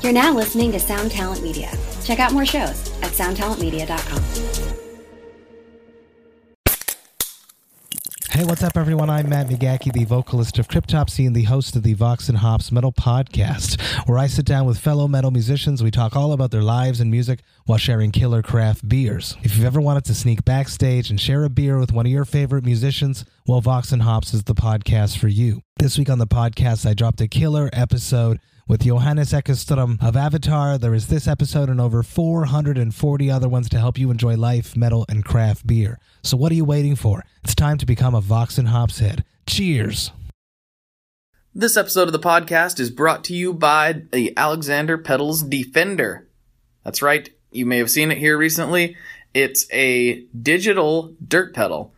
You're now listening to Sound Talent Media. Check out more shows at soundtalentmedia.com. Hey, what's up, everyone? I'm Matt Migaki, the vocalist of Cryptopsy and the host of the Vox and Hops Metal Podcast, where I sit down with fellow metal musicians. We talk all about their lives and music while sharing killer craft beers. If you've ever wanted to sneak backstage and share a beer with one of your favorite musicians, well, Vox and Hops is the podcast for you. This week on the podcast, I dropped a killer episode with Johannes Ekström of Avatar. There is this episode and over 440 other ones to help you enjoy life, metal, and craft beer. So what are you waiting for? It's time to become a Vox and Hops head. Cheers! This episode of the podcast is brought to you by the Alexander Pedals Defender. That's right, you may have seen it here recently. It's a digital dirt pedal.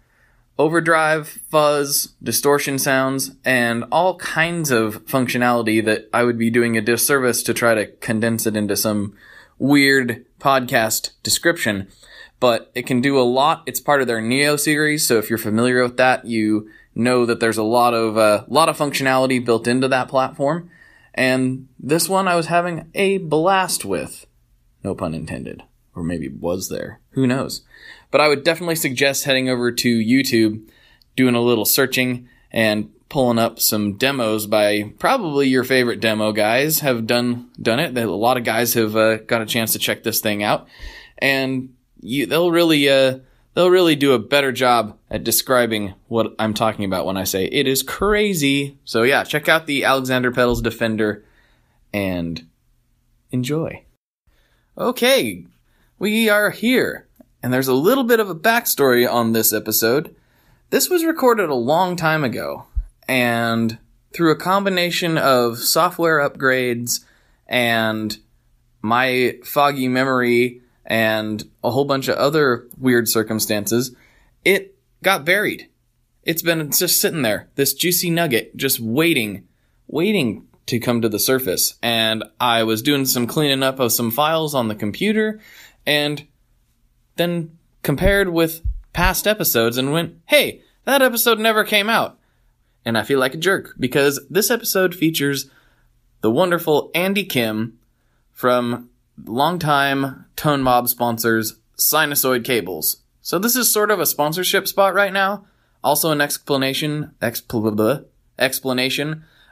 Overdrive, fuzz, distortion sounds, and all kinds of functionality that I would be doing a disservice to try to condense it into some weird podcast description. But it can do a lot. It's part of their Neo series, so if you're familiar with that, you know that there's a lot of functionality built into that platform. And this one I was having a blast with. No pun intended. Or maybe was there. Who knows? But I would definitely suggest heading over to YouTube, doing a little searching, and pulling up some demos by probably your favorite demo guys have done it. A lot of guys have got a chance to check this thing out, and they'll really do a better job at describing what I'm talking about when I say it is crazy. So yeah, check out the Alexander Pedals Defender and enjoy. Okay, we are here. And there's a little bit of a backstory on this episode. This was recorded a long time ago, and through a combination of software upgrades and my foggy memory and a whole bunch of other weird circumstances, it got buried. It's just sitting there, this juicy nugget, just waiting to come to the surface. And I was doing some cleaning up of some files on the computer, and then compared with past episodes and went, hey, that episode never came out. And I feel like a jerk because this episode features the wonderful Andy Kim from longtime Tone Mob sponsors Sinasoid Cables. So this is sort of a sponsorship spot right now. Also an explanation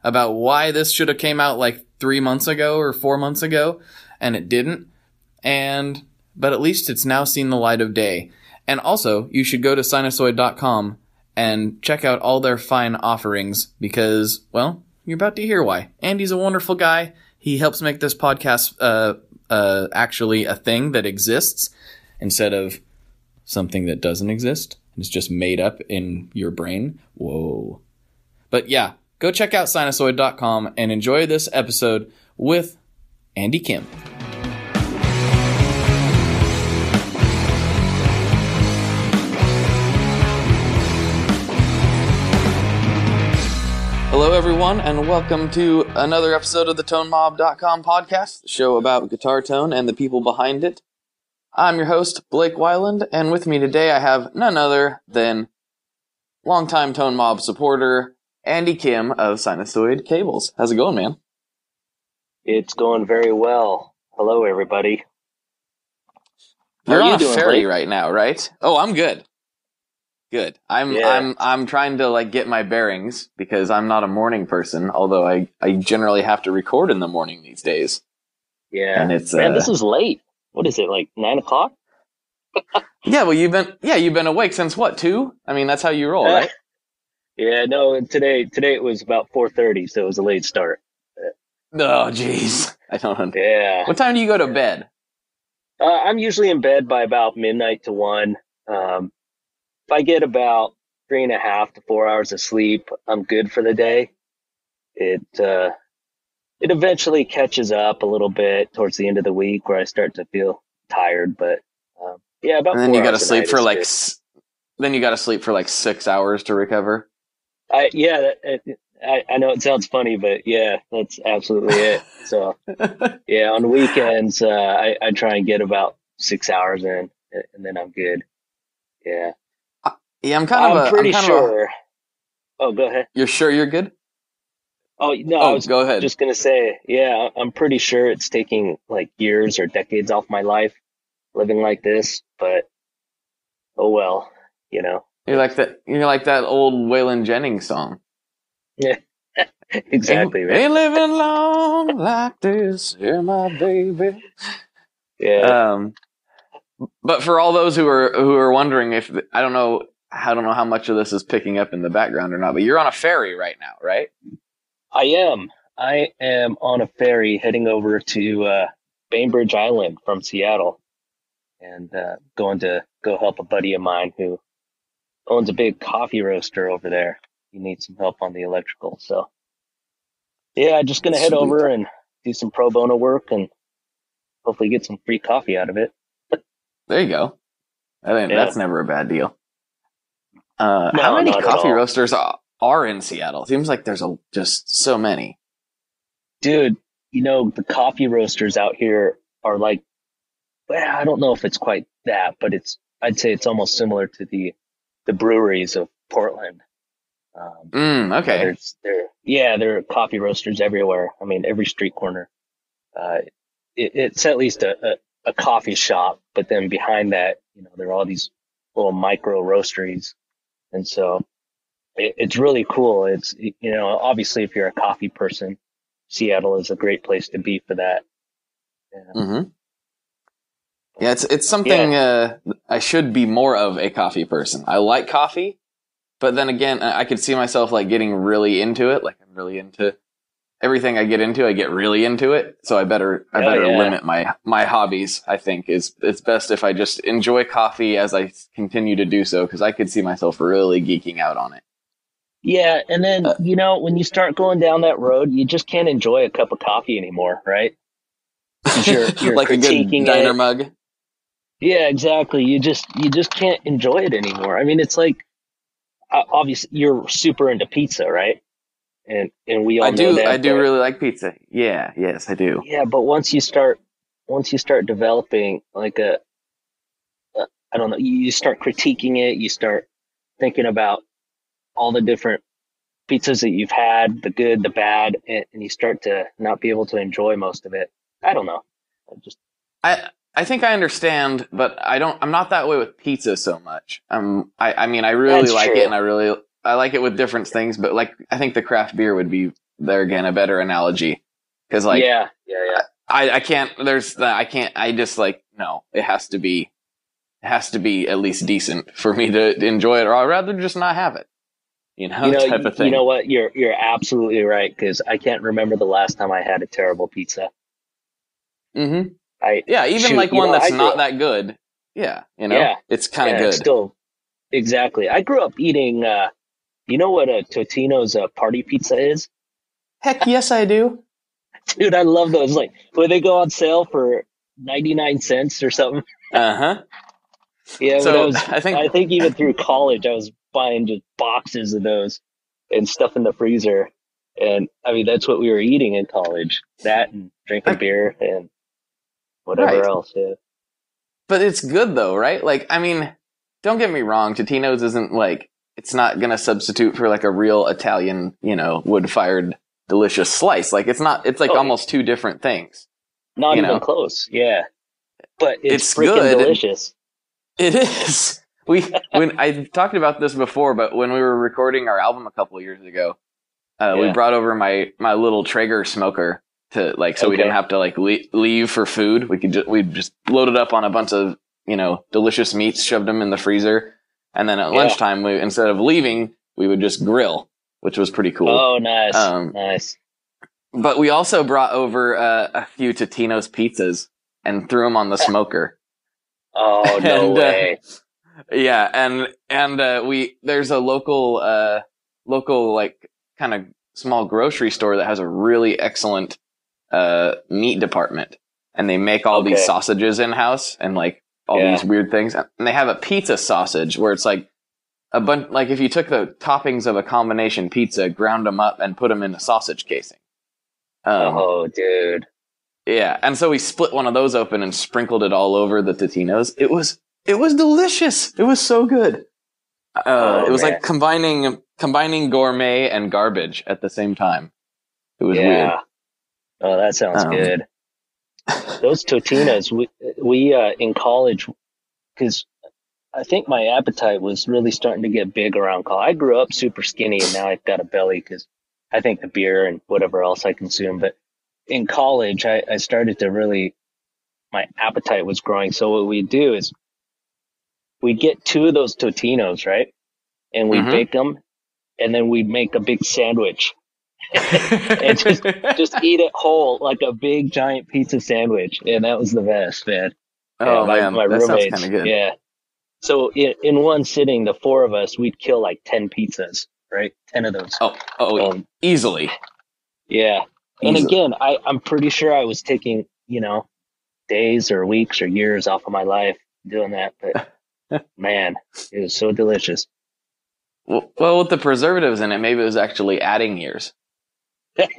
about why this should have came out like 3 months ago or 4 months ago, and it didn't. But at least it's now seen the light of day. And also, you should go to Sinasoid.com and check out all their fine offerings because, well, you're about to hear why. Andy's a wonderful guy. He helps make this podcast actually a thing that exists instead of something that doesn't exist. It's just made up in your brain. Whoa. But yeah, go check out Sinasoid.com and enjoy this episode with Andy Kim. Hello, everyone, and welcome to another episode of the ToneMob.com podcast, the show about guitar tone and the people behind it. I'm your host, Blake Weiland, and with me today I have none other than longtime Tone Mob supporter, Andy Kim of Sinasoid Cables. How's it going, man? It's going very well. Hello, everybody. You're on a ferry right now, right? Oh, I'm good. Good. I'm trying to like get my bearings because I'm not a morning person, although I generally have to record in the morning these days. Yeah. And it's man, this is late. What is it, like 9 o'clock? Yeah, well you've been awake since what, 2? I mean that's how you roll, right? Yeah, no, today it was about 4:30, so it was a late start. Oh jeez. I don't know. Yeah. What time do you go to bed? I'm usually in bed by about midnight to 1. If I get about 3.5 to 4 hours of sleep, I'm good for the day. It eventually catches up a little bit towards the end of the week where I start to feel tired, but yeah, about. And then 4 you got to hours sleep for like. good. Then you got to sleep for like 6 hours to recover. I know it sounds funny, but yeah, that's absolutely it. So yeah, on the weekends, I try and get about 6 hours in, and then I'm good. Yeah. Yeah, I'm pretty sure. Oh, go ahead. You're sure you're good? Oh, no, I Oh, was go ahead. just going to say, yeah, I'm pretty sure it's taking like years or decades off my life living like this, but oh well, you know. You're like that. You're like that old Waylon Jennings song. Yeah, exactly, right. Ain't living long like this, here, my baby. Yeah. But for all those who are wondering if I don't know how much of this is picking up in the background or not, but you're on a ferry right now, right? I am. I am on a ferry heading over to Bainbridge Island from Seattle and going to go help a buddy of mine who owns a big coffee roaster over there. He needs some help on the electrical. So, yeah, just going to head Sweet. over and do some pro bono work and hopefully get some free coffee out of it. There you go. I mean, Yeah. that's never a bad deal. How No, many not at coffee all. roasters are in Seattle? Seems like there's just so many. Dude, the coffee roasters out here are like, well, I don't know if it's quite that, but I'd say it's almost similar to the breweries of Portland. Okay. There are coffee roasters everywhere. I mean, every street corner. It's at least a coffee shop, but then behind that, there are all these little micro roasteries. And so it's really cool. It's, obviously if you're a coffee person, Seattle is a great place to be for that. Yeah. Mm-hmm. Yeah, it's something I should be more of a coffee person. I like coffee, but then again, I could see myself like getting really into it. Like I'm really into everything I get into. I get really into it, so I better limit my hobbies. I think it's best if I just enjoy coffee as I continue to do so, because I could see myself really geeking out on it. Yeah, and then when you start going down that road, you just can't enjoy a cup of coffee anymore, right? 'Cause you're Like a good critiquing diner it. mug. Yeah, exactly. You just can't enjoy it anymore. I mean, it's like obviously you're super into pizza, right? And we all know that. I do but, really like pizza. Yeah, yes, I do. yeah, but once you start developing like I don't know, you start critiquing it, you start thinking about all the different pizzas that you've had, the good, the bad, and you start to not be able to enjoy most of it. I don't know. I think I understand, but I'm not that way with pizza so much. I mean, I really That's like true. it, and I like it with different things, but like, I think the craft beer would be, there again, a better analogy. Cause like, Yeah. I can't, I just like, no, it has to be at least decent for me to enjoy it, or I'd rather just not have it. Type of thing. You know what? You're absolutely right, because I can't remember the last time I had a terrible pizza. Mm-hmm. One that's not that good. Yeah, it's kind of good. Still, exactly. I grew up eating. You know what a Totino's party pizza is? Heck yes, I do. Dude, I love those. Like when they go on sale for 99 cents or something. Uh-huh. Yeah, so I think even through college, I was buying just boxes of those and stuff in the freezer. And I mean, that's what we were eating in college. That and drinking beer and whatever else. Yeah. But it's good though, right? Like, I mean, don't get me wrong. Totino's isn't like, it's not going to substitute for like a real Italian, wood-fired delicious slice. Like it's like almost two different things. Not even close. Yeah. But it's freaking good. Delicious. It is. When I talked about this before, but when we were recording our album a couple of years ago, we brought over my little Traeger smoker to we didn't have to leave for food. We just loaded up on a bunch of, delicious meats, shoved them in the freezer. And then at lunchtime, instead of leaving, we would just grill, which was pretty cool. Oh, nice. Nice. But we also brought over a few Totino's pizzas and threw them on the smoker. Oh, no way. Yeah. And there's a local like kind of small grocery store that has a really excellent meat department, and they make all these sausages in house and like all these weird things. And they have a pizza sausage where it's like a bunch, like if you took the toppings of a combination pizza, ground them up and put them in a sausage casing. Oh, dude. Yeah. And so we split one of those open and sprinkled it all over the Totino's. It was delicious. It was so good. It was like combining gourmet and garbage at the same time. It was weird. Yeah. Oh, that sounds good. Those Totinos, we in college, because I think my appetite was really starting to get big around college. I grew up super skinny, and now I've got a belly because I think the beer and whatever else I consume. But in college, I started to really, my appetite was growing. So what we do is we get 2 of those Totinos, right? And we bake them, and then we make a big sandwich and just eat it whole, like a big giant pizza sandwich. And that was the best, man. Oh Yeah, man, my that sounds roommates. kind of good. Yeah. So in one sitting, the 4 of us, we'd kill like 10 pizzas, right? 10 of those. Easily. Yeah. And again, I'm pretty sure I was taking, days or weeks or years off of my life doing that. But man, it was so delicious. Well, with the preservatives in it, maybe it was actually adding years.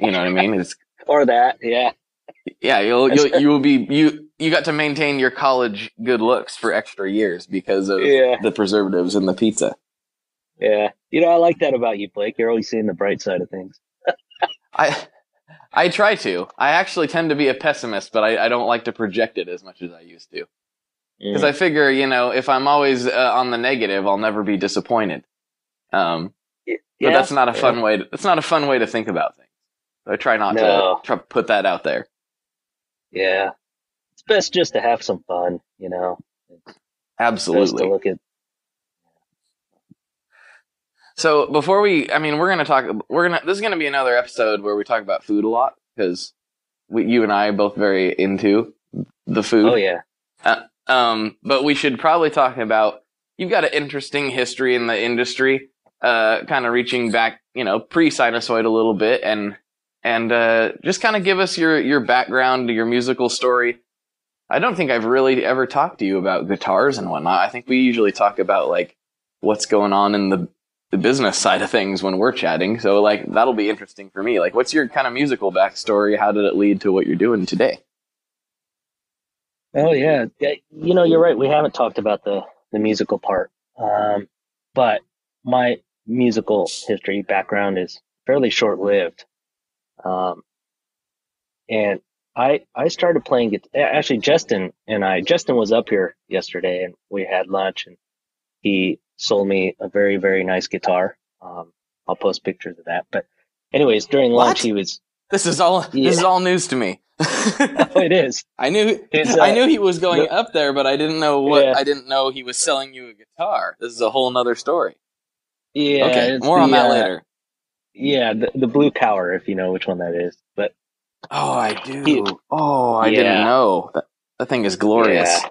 You know what I mean? Or that, yeah. Yeah, you got to maintain your college good looks for extra years because of the preservatives in the pizza. Yeah. I like that about you, Blake. You're always seeing the bright side of things. I try to. I actually tend to be a pessimist, but I don't like to project it as much as I used to. Because I figure, if I'm always on the negative, I'll never be disappointed. But that's not a fun way. It's not a fun way to think about things. So I try not to put that out there. Yeah, it's best just to have some fun. Absolutely. Best to look at. So before we're gonna talk. This is gonna be another episode where we talk about food a lot because you and I are both very into the food. Oh yeah. But we should probably talk about. You've got an interesting history in the industry. Kind of reaching back, pre-Sinasoid a little bit, and just kind of give us your background, your musical story. I don't think I've really ever talked to you about guitars and whatnot. I think we usually talk about like what's going on in the business side of things when we're chatting. So like that'll be interesting for me. Like, what's your kind of musical backstory? How did it lead to what you're doing today? Oh yeah, you're right. We haven't talked about the musical part, but my musical history background is fairly short-lived. And I started playing guitar. Actually, Justin was up here yesterday and we had lunch and he sold me a very, very nice guitar. I'll post pictures of that. But anyways, during lunch, he was, this is all news to me. Oh, it is. I knew he was going up there, but I didn't know what, I didn't know he was selling you a guitar. This is a whole nother story. Yeah. Okay. More on that later. Yeah. The Blue Cower, if you know which one that is, but. Oh, I do. I didn't know. That thing is glorious. Yeah.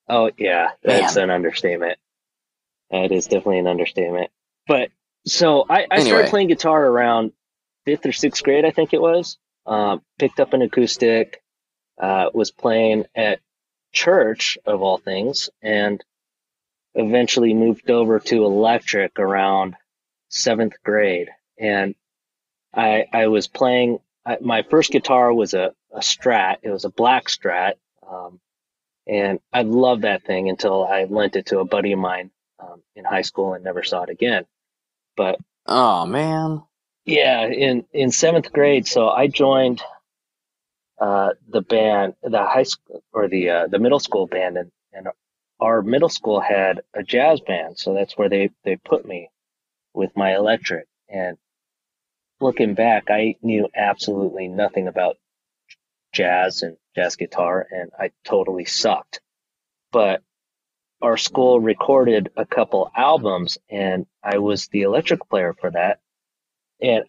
Oh, yeah. That's an understatement. That is definitely an understatement. But so I started playing guitar around 5th or 6th grade, I think it was. Picked up an acoustic, was playing at church, of all things, and eventually moved over to electric around 7th grade. And I was playing. My first guitar was a Strat. It was a black Strat. And I loved that thing until I lent it to a buddy of mine in high school and never saw it again. But oh man, yeah, in 7th grade, so I joined the band, the high school or the middle school band, and our middle school had a jazz band, so that's where they put me with my electric. And looking back, I knew absolutely nothing about jazz and jazz guitar, and I totally sucked. But our school recorded a couple albums, and I was the electric player for that. And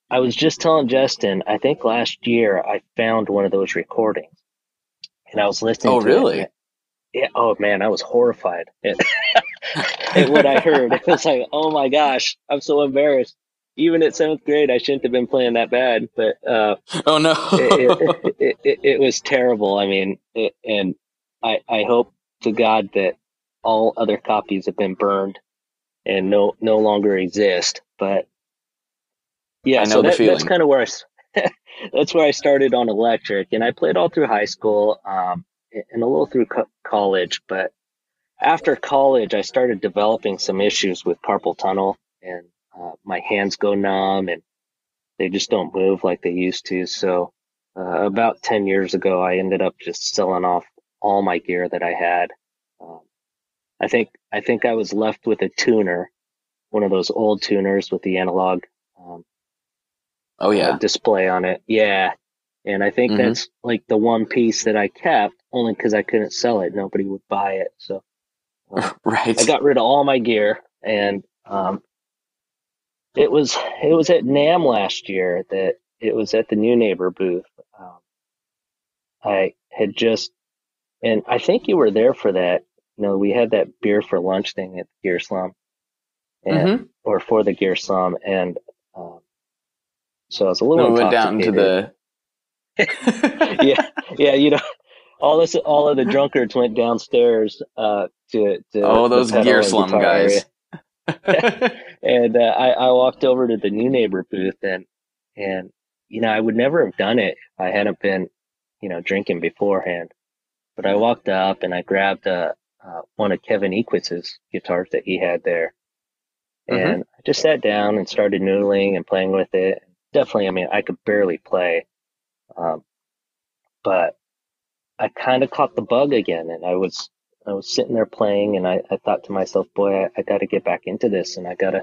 I was just telling Justin, I think last year I found one of those recordings, and I was listening to really? it. Yeah. Oh man, I was horrified at what I heard. It was like, oh my gosh, I'm so embarrassed. Even at 7th grade, I shouldn't have been playing that bad, but oh no, it was terrible. I mean, and I hope to God that all other copies have been burned and no longer exist. But yeah, so that's kind of where that's where I started on electric, and I played all through high school and a little through college. But after college, I started developing some issues with carpal tunnel, and my hands go numb, and They just don't move like they used to. So about 10 years ago, I ended up just selling off all my gear that I had. Um, I think I was left with a tuner, one of those old tuners with the analog um, Oh yeah. display on it. Yeah. And I think Hmm. that's like the one piece that I kept only because I couldn't sell it. Nobody would buy it. So I Right. got rid of all my gear, and it was at NAM last year that it was at the New Neighbor booth. Um, I had just, and I think you were there for that. We had that beer for lunch thing at Gear Slum, and Hmm. or for the Gear Slum, and um, so I was a little No, we went down to intoxicated. the. Yeah, yeah, all of the drunkards went downstairs to Oh, the those Gear pedal and Slum guitar area. guys. And I walked over to the New Neighbor booth, and I would never have done it if I hadn't been drinking beforehand. But I walked up and I grabbed one of Kevin Equitz's guitars that he had there, Hmm. and I just sat down and started noodling and playing with it. Definitely, I mean, I could barely play, um, but I kind of caught the bug again, and I was sitting there playing, and I thought to myself, boy, I got to get back into this, and I gotta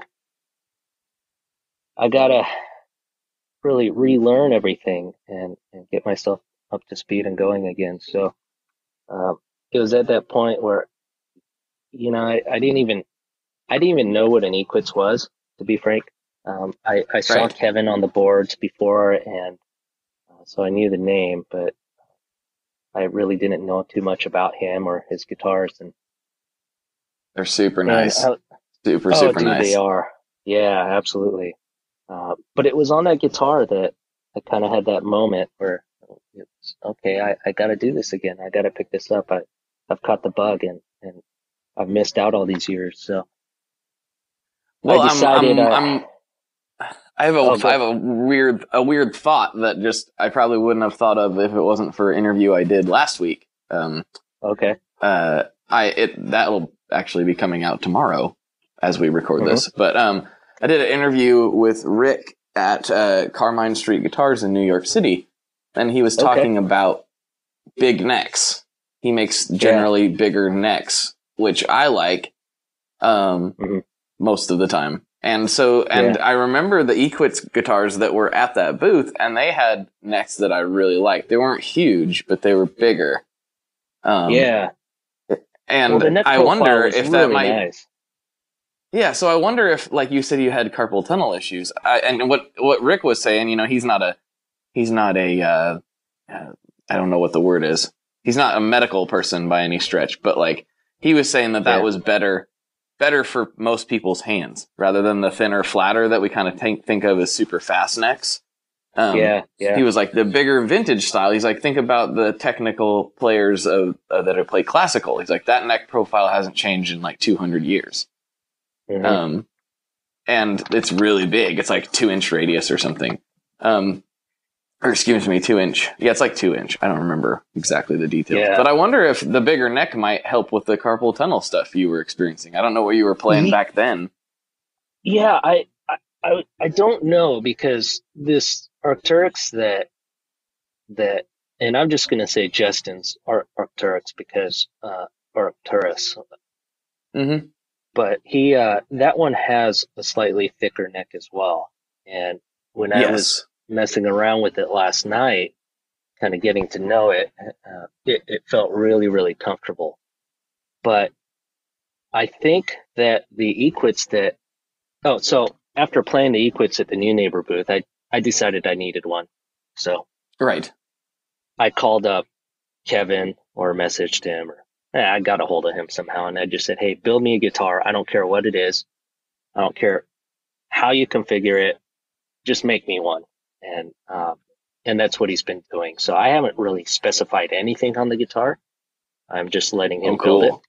really relearn everything and get myself up to speed and going again. So um, it was at that point where I didn't even know what an Equitz was, to be frank. I saw Right. Kevin on the boards before, and so I knew the name, but I really didn't know too much about him or his guitars. And They're super and nice. Super, oh, super dude, they nice. are. Yeah, absolutely. But it was on that guitar that I kind of had that moment where it's okay. I got to do this again. I got to pick this up. I've caught the bug, and I've missed out all these years. So I Well, decided. Oh, I go. have a weird thought that just I probably wouldn't have thought of if it wasn't for an interview I did last week. Okay. That'll actually be coming out tomorrow as we record Hmm. this. But I did an interview with Rick at Carmine Street Guitars in New York City, and he was Okay. talking about big necks. He makes Yeah. generally bigger necks, which I like Hmm. most of the time. And Yeah. I remember the Equitz guitars that were at that booth, and they had necks that I really liked. They weren't huge, but they were bigger. Um, Yeah. Well, the and neck I profile wonder was if that really might, nice. yeah. So I wonder if, like you said, you had carpal tunnel issues. And what Rick was saying, he's not a, I don't know what the word is. He's not a medical person by any stretch, but like he was saying that Yeah. was better for most people's hands rather than the thinner, flatter that we kind of think of as super fast necks. Yeah. Yeah. He was like the bigger vintage style. He's like, think about the technical players that play classical. He's like, that neck profile hasn't changed in like 200 years. Hmm. Um, and it's really big. It's like 2-inch radius or something. Or excuse me, 2-inch. Yeah, it's like 2-inch. I don't remember exactly the details, Yeah. but I wonder if the bigger neck might help with the carpal tunnel stuff you were experiencing. I don't know what you were playing Ye- back then. Yeah. I don't know because this Arcturus that, and I'm just gonna say Justin's Arcturus because Arcturus, Mm-hmm. but that one has a slightly thicker neck as well. And when I was Yes. messing around with it last night, kind of getting to know it, it felt really, really comfortable. But I think that the Equits that, oh, so after playing the Equits at the New Neighbor booth, I decided I needed one. So Right. I called up Kevin or messaged him, or I got a hold of him somehow, and I just said, hey, build me a guitar. I don't care what it is. I don't care how you configure it. Just make me one. And that's what he's been doing. So I haven't really specified anything on the guitar. I'm just letting Oh, him build it. cool.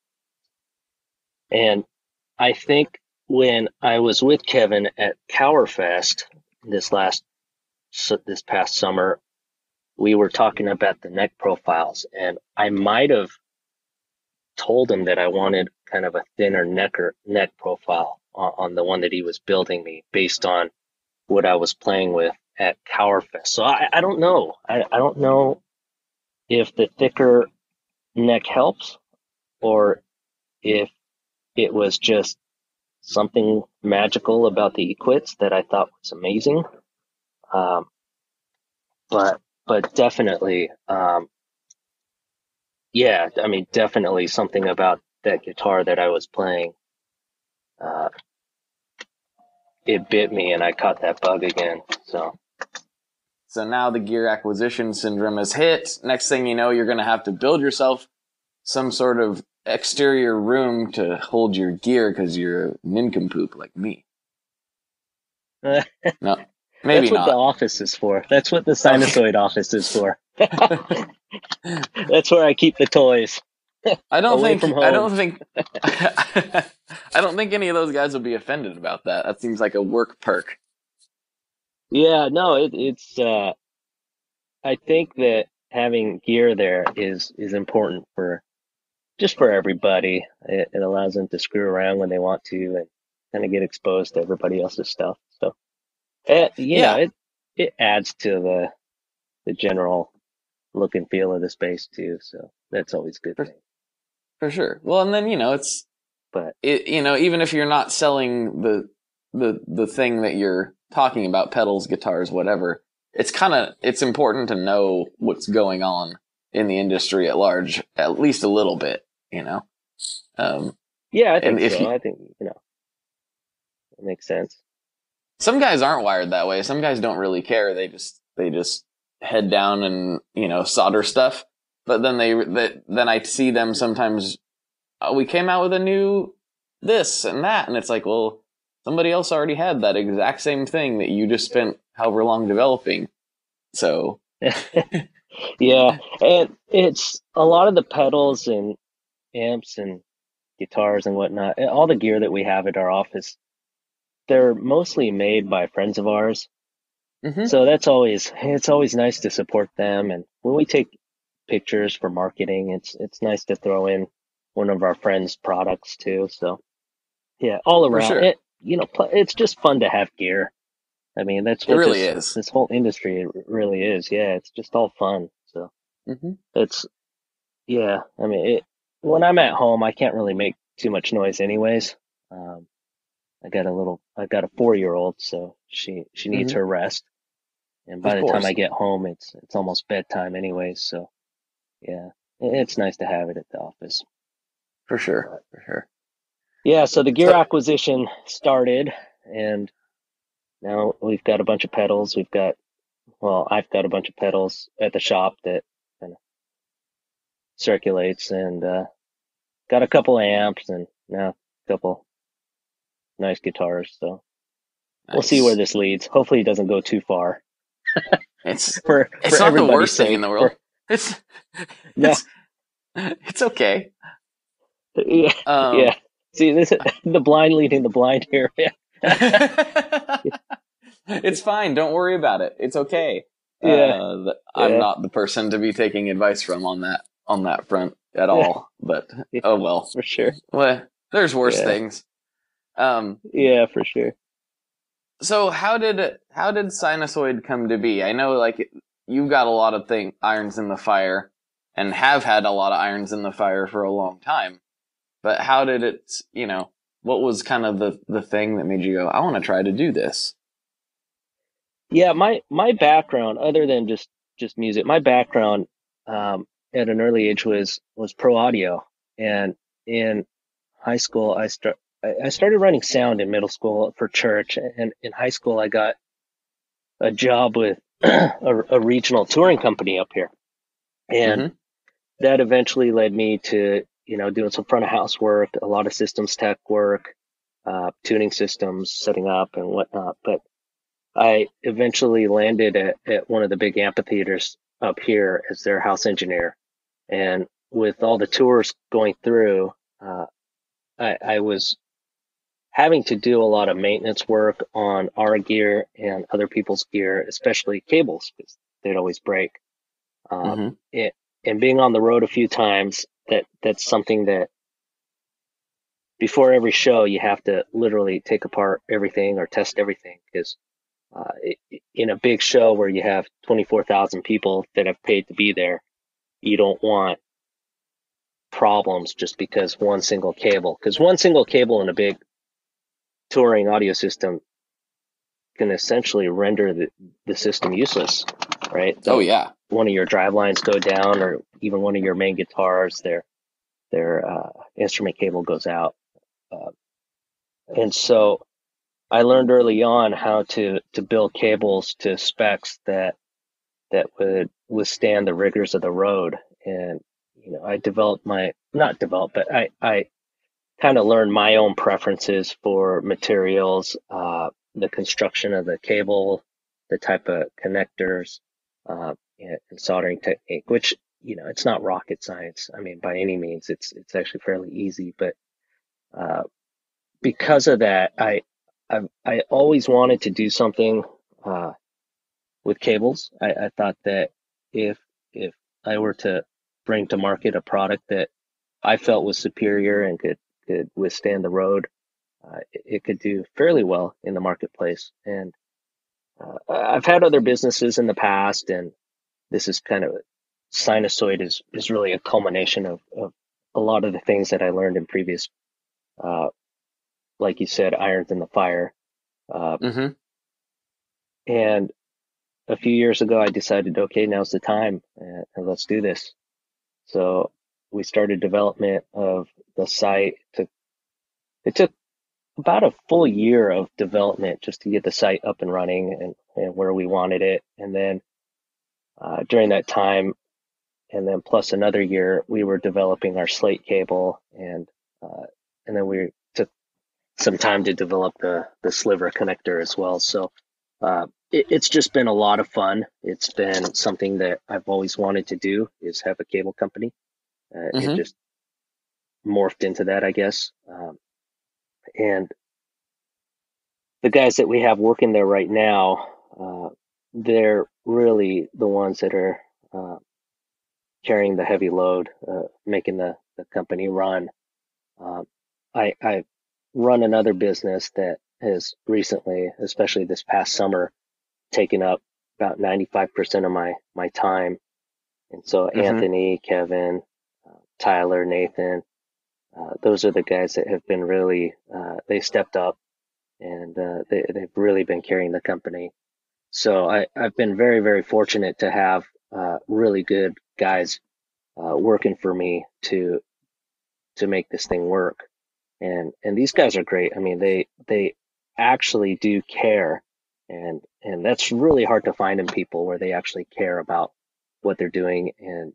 And I think when I was with Kevin at Cowerfest this past summer, we were talking about the neck profiles, and I might have told him that I wanted kind of a thinner neck profile on the one that he was building me based on what I was playing with at Cowerfest. So I don't know. I don't know if the thicker neck helps or if it was just something magical about the equits that I thought was amazing. Um, but definitely, yeah, I mean, definitely something about that guitar that I was playing. Uh, it bit me and I caught that bug again. So now the gear acquisition syndrome has hit. Next thing you know, you're going to have to build yourself some sort of exterior room to hold your gear because you're a nincompoop like me. No, maybe that's what the not. office is for. That's what the Sinasoid office is for. That's where I keep the toys. I don't Away think. from home. I don't think. I don't think any of those guys will be offended about that. That seems like a work perk. Yeah, no, it's. I think that having gear there is important for just for everybody. It allows them to screw around when they want to and kind of get exposed to everybody else's stuff. So, Yeah. it adds to the general look and feel of the space too. So that's always a good thing. For sure. Well, and then But even if you're not selling the thing that you're talking about, pedals, guitars, whatever, it's important to know what's going on in the industry at large, at least a little bit, yeah, I think and so. I think it makes sense. some guys aren't wired that way. Some guys don't really care. They just head down and solder stuff. But then then I see them sometimes. Oh, we came out with a new this and that, and it's like, well, somebody else already had that exact same thing that you just spent however long developing. So Yeah, and it's a lot of the pedals and amps and guitars and whatnot. All the gear that we have at our office, they're mostly made by friends of ours. mm-hmm. So it's always nice to support them. And when we take pictures for marketing, it's nice to throw in one of our friends' products too. So yeah, all For around sure. it's just fun to have gear. I mean, that's It what really is. this whole industry really is. Yeah, it's just all fun. So Mm-hmm. it's yeah. I mean, when I'm at home, I can't really make too much noise, anyways. Um, I got a 4-year-old, so she needs Mm-hmm. her rest. And by Of the time course. I get home, it's almost bedtime anyways. So yeah, it's nice to have it at the office. For sure. For sure. Yeah, so the gear So acquisition started, and now we've got a bunch of pedals. I've got a bunch of pedals at the shop that kind of circulates, and got a couple amps, and now a couple nice guitars. So we'll see where nice. this leads. Hopefully, it doesn't go too far It's for not the everybody's worst thing sake. in the world. It's No, it's okay. yeah, yeah. See, this the blind leading the blind here. It's fine. Don't worry about it. It's okay. Yeah, I'm yeah, not the person to be taking advice from on that front at all. But yeah, oh well. for sure. Well, there's worse Yeah, things. yeah, for sure. So how did Sinusoid come to be? I know you've got a lot of irons in the fire, and have had a lot of irons in the fire for a long time. But how did it? What was kind of the thing that made you go, I want to try to do this? Yeah, my background, other than just music, my background at an early age was pro audio, and in high school I started writing sound in middle school for church, and in high school I got a job with a regional touring company up here, and Mm-hmm. that eventually led me to doing some front of house work, a lot of systems tech work, tuning systems, setting up and whatnot, but I eventually landed at one of the big amphitheaters up here as their house engineer. And with all the tours going through, I was having to do a lot of maintenance work on our gear and other people's gear, especially cables, because they'd always break. Mm-hmm. And being on the road a few times, that's something that before every show, you have to literally take apart everything or test everything, because In a big show where you have 24,000 people that have paid to be there, you don't want problems just because one single cable in a big touring audio system can essentially render the system useless, right? Oh yeah. One of your drive lines go down, or even one of your main guitars, their instrument cable goes out. And so I learned early on how to build cables to specs that would withstand the rigors of the road. And I I kind of learned my own preferences for materials, the construction of the cable, the type of connectors, and soldering technique, which, it's not rocket science. I mean, by any means, it's actually fairly easy. But because of that, I always wanted to do something with cables. I thought that if I were to bring to market a product that I felt was superior and could withstand the road, it could do fairly well in the marketplace. And I've had other businesses in the past, and this is kind of Sinasoid is really a culmination of a lot of the things that I learned in previous, like you said, irons in the fire. Mm-hmm. And a few years ago, I decided, okay, now's the time, and let's do this. So we started development of the site. It took about a full year of development just to get the site up and running and where we wanted it. And then during that time, and then plus another year, we were developing our slate cable, and then we took some time to develop the sliver connector as well. So it's just been a lot of fun. It's been something that I've always wanted to do, is have a cable company. It Mm-hmm. just morphed into that, I guess. And the guys that we have working there right now, they're really the ones that are carrying the heavy load, making the company run. I run another business that has recently, especially this past summer, taken up about 95% of my time. And so Mm-hmm. Anthony, Kevin, Tyler, Nathan, those are the guys that have been really, they stepped up, and they've really been carrying the company. So I've been very, very fortunate to have really good guys working for me to make this thing work. And these guys are great. I mean, they actually do care, and that's really hard to find in people, where they actually care about what they're doing and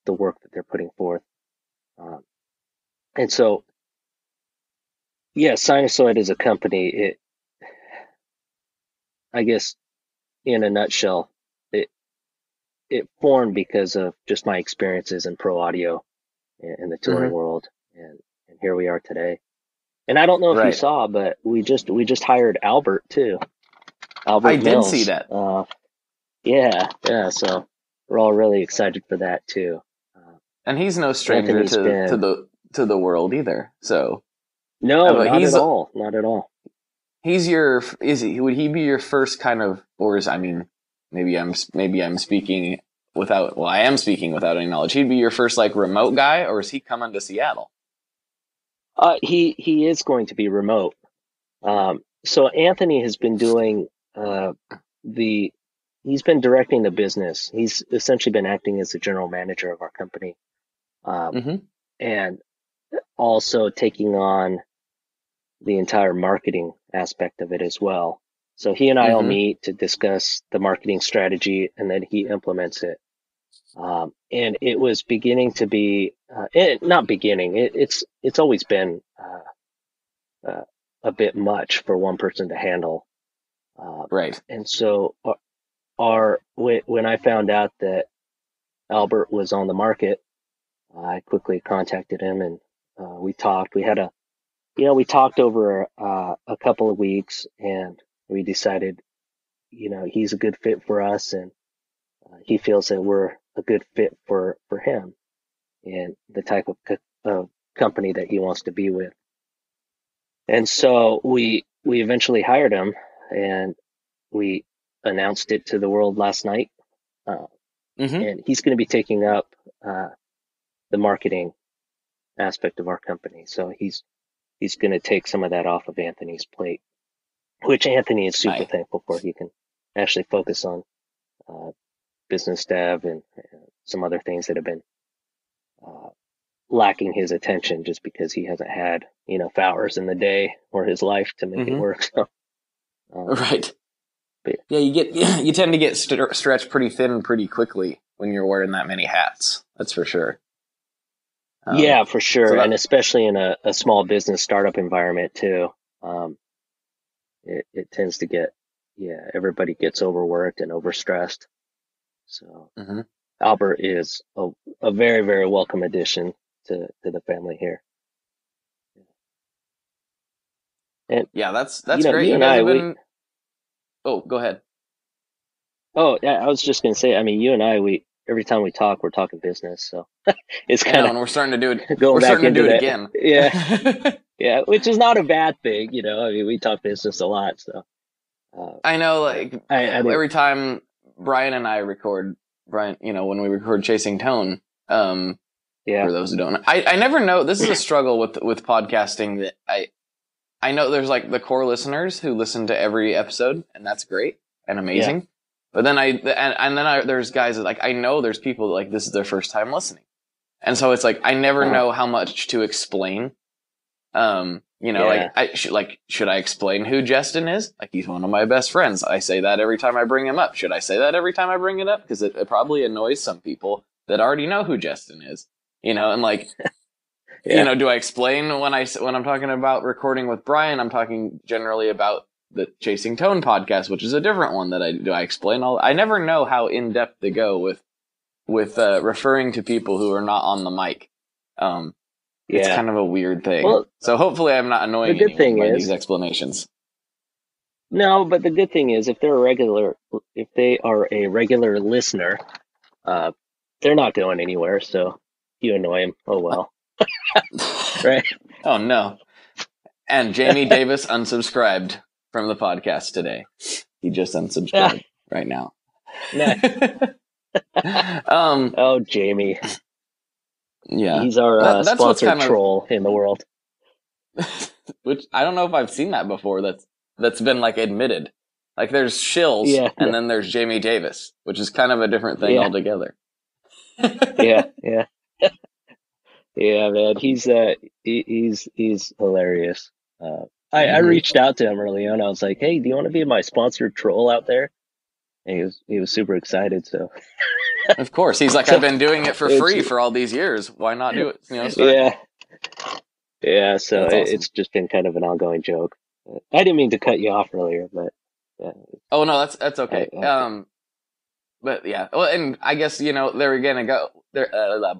the work that they're putting forth. And so, yeah, Sinusoid is a company. I guess, in a nutshell, it formed because of just my experiences in pro audio in the touring Mm-hmm. world, and here we are today. And I don't know if you Right. saw, but we just hired Albert too. Albert I did Mills. see that. Yeah. So we're all really excited for that too. And he's no stranger Anthony's been to the world either. So, no, but not at all, not at all. he's would he be your first kind of, or is, I mean, maybe I'm speaking without, well, I am speaking without any knowledge. He'd be your first like remote guy, or is he coming to Seattle? He is going to be remote. So Anthony has been doing he's been directing the business. He's essentially been acting as the general manager of our company, Mm-hmm. and also taking on the entire marketing aspect of it as well. So he and I will Mm-hmm. meet to discuss the marketing strategy, and then he implements it. And it was beginning to be, not beginning, it's always been a bit much for one person to handle. Right. And so when I found out that Albert was on the market, I quickly contacted him, and we talked. We talked over a couple of weeks, and we decided, he's a good fit for us, and he feels that we're a good fit for him and the type of company that he wants to be with. And so we eventually hired him, and we announced it to the world last night. And he's going to be taking up the marketing aspect of our company. So he's going to take some of that off of Anthony's plate, which Anthony is super thankful for. He can actually focus on business dev and some other things that have been lacking his attention just because he hasn't had enough hours in the day or his life to make it work. So, right. But, yeah, you tend to get stretched pretty thin pretty quickly when you're wearing that many hats. That's for sure. Yeah, for sure, and especially in a small business startup environment too. It tends to get everybody gets overworked and overstressed. So Albert is a very, very welcome addition to the family here. And yeah, that's great. You guys have been. Oh, go ahead. Oh, yeah, I was just gonna say. I mean, you and I, every time we talk, we're talking business. So it's kind of. And we're starting to do it. We're starting to do it that. again. Yeah, yeah, which is not a bad thing, I mean, we talk business a lot, so. I know, like every time Brian and I record, when we record Chasing Tone. For those who don't know, I never know. This is a struggle with podcasting that I know there's like the core listeners who listen to every episode, and that's great and amazing. Yeah. But then there's guys that like, I know there's people that like, this is their first time listening. And so it's like, I never know how much to explain. Should I explain who Justin is? Like, he's one of my best friends. I say that every time I bring him up. Should I say that every time I bring it up? Because it probably annoys some people that already know who Justin is, and like, do I explain when I'm talking about recording with Brian? I'm talking generally about the Chasing Tone podcast, which is a different one that I explain all. I never know how in depth to go with referring to people who are not on the mic. It's kind of a weird thing. Well, so hopefully I'm not annoying anyone by these explanations. No, but the good thing is if they are a regular listener, they're not going anywhere. So you annoy them. Oh well. Right. Oh no. And Jamie Davis unsubscribed from the podcast today. He just unsubscribed right now. Oh, Jamie. Yeah. He's our sponsored troll in the world. Which I don't know if I've seen that before. That's been like admitted. Like there's Shills and then there's Jamie Davis, which is kind of a different thing altogether. Yeah. Yeah, man. He's hilarious. I reached out to him early on. I was like, "Hey, do you want to be my sponsored troll out there?" And he was super excited. So, of course, he's like, "I've been doing it for free for all these years. Why not do it?" Yeah. So awesome. It's just been kind of an ongoing joke. I didn't mean to cut you off earlier, but yeah. Oh no, that's okay. But yeah, well, and I guess there again, blah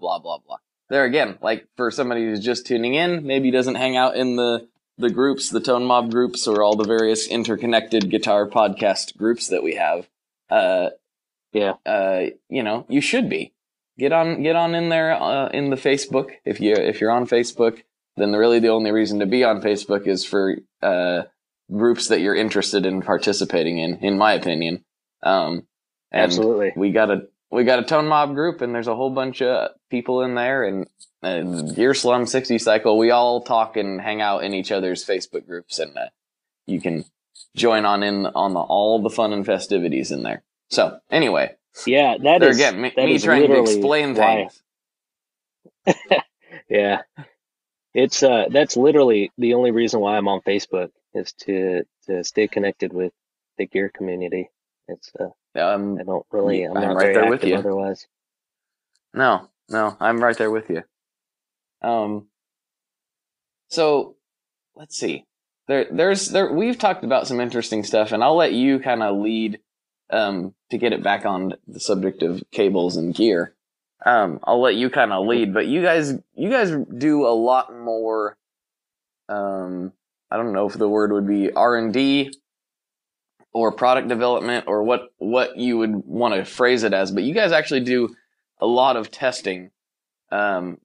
blah blah. There again, like for somebody who's just tuning in, maybe doesn't hang out in the groups, the Tone Mob groups, or all the various interconnected guitar podcast groups that we have. You should be get on in there in the Facebook. If you're on Facebook, then really the only reason to be on Facebook is for groups that you're interested in participating in my opinion. And absolutely, we got a Tone Mob group, and there's a whole bunch of people in there, and Gear Slum 60 Cycle. We all talk and hang out in each other's Facebook groups, and you can join on all the fun and festivities in there. So anyway, me trying to explain things. Yeah, it's that's literally the only reason why I'm on Facebook is to stay connected with the gear community. It's I'm not right very there active with you. Otherwise. No, I'm right there with you. So let's see. We've talked about some interesting stuff, and I'll let you kind of lead to get it back on the subject of cables and gear. I'll let you kind of lead, but you guys do a lot more. I don't know if the word would be R&D or product development or what you would want to phrase it as, but you guys actually do a lot of testing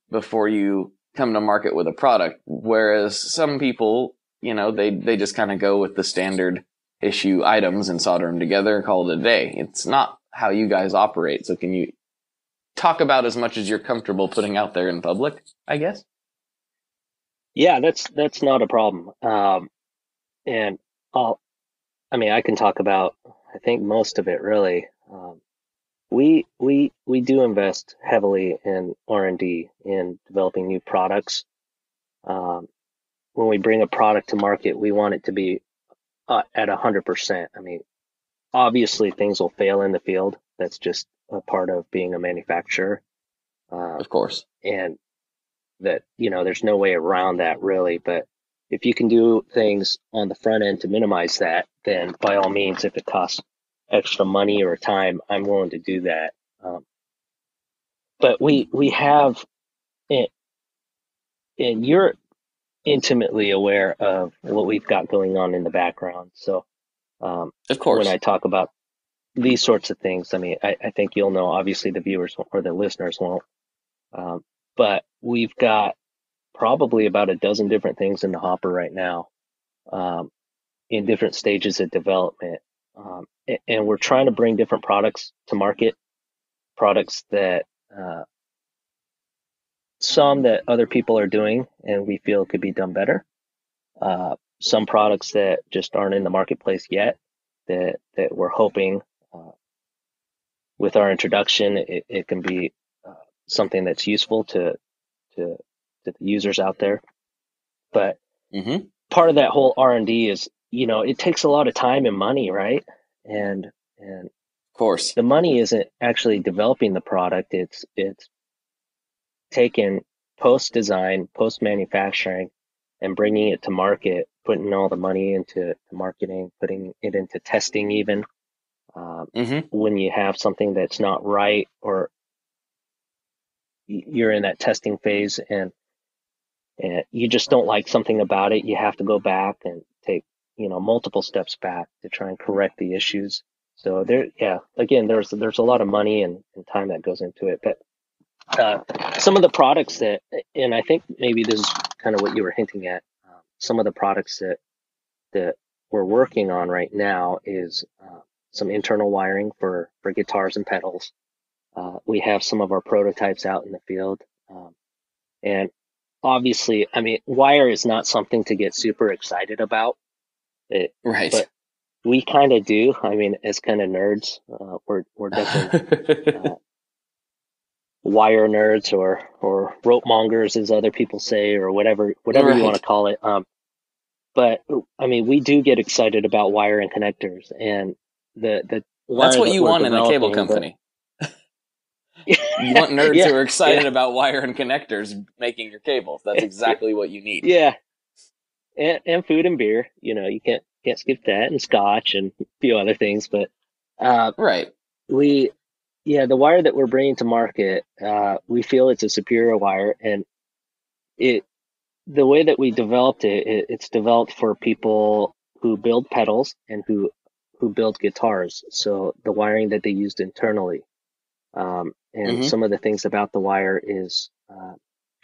before you come to market with a product, whereas some people, they just kind of go with the standard, issue items and solder them together and call it a day. It's not how you guys operate. So can you talk about as much as you're comfortable putting out there in public, I guess? Yeah, that's not a problem. And I can talk about, I think, most of it really. We do invest heavily in R&D, in developing new products. When we bring a product to market, we want it to be at 100%. I mean, obviously things will fail in the field. That's just a part of being a manufacturer. Of course. And that, there's no way around that really. But if you can do things on the front end to minimize that, then by all means, if it costs extra money or time, I'm willing to do that. But we have, and you're intimately aware of what we've got going on in the background. So, of course, when I talk about these sorts of things, I mean, I think you'll know, obviously the viewers or the listeners won't. But we've got probably about a dozen different things in the hopper right now, in different stages of development. And we're trying to bring different products to market, products that, some that other people are doing and we feel could be done better. Some products that just aren't in the marketplace yet that we're hoping, with our introduction, it can be something that's useful to the users out there. But part of that whole R&D is, it takes a lot of time and money, right? And of course, the money isn't actually developing the product. It's taking post-design, post-manufacturing, and bringing it to market, putting all the money into marketing, putting it into testing even. When you have something that's not right, or you're in that testing phase and you just don't like something about it, you have to go back and take, multiple steps back to try and correct the issues. So again, there's a lot of money and time that goes into it. But some of the products that, and I think maybe this is kind of what you were hinting at, some of the products that we're working on right now is some internal wiring for guitars and pedals. We have some of our prototypes out in the field. And obviously, I mean, wire is not something to get super excited about. Right. But we kind of do. I mean, as kind of nerds, we're definitely wire nerds or rope mongers, as other people say, or whatever Right. you want to call it. But I mean, we do get excited about wire and connectors, and the wire that's what that you we're want in a cable company. You want nerds who are excited about wire and connectors making your cables. That's exactly what you need. Yeah. And food and beer, you can't skip that, and scotch and a few other things. But right. The wire that we're bringing to market, we feel it's a superior wire, and the way that we developed it's developed for people who build pedals and who build guitars. So the wiring that they used internally, and some of the things about the wire is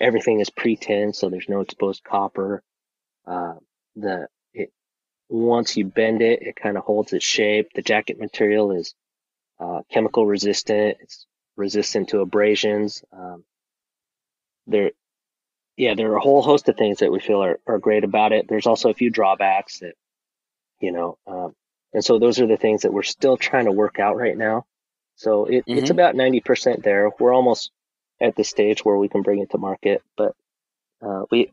everything is pre-tinned, so there's no exposed copper. Once you bend it, it kind of holds its shape. The jacket material is chemical resistant. It's resistant to abrasions. There are a whole host of things that we feel are great about it. There's also a few drawbacks that, and so those are the things that we're still trying to work out right now. So it's about 90% there. We're almost at the stage where we can bring it to market. But we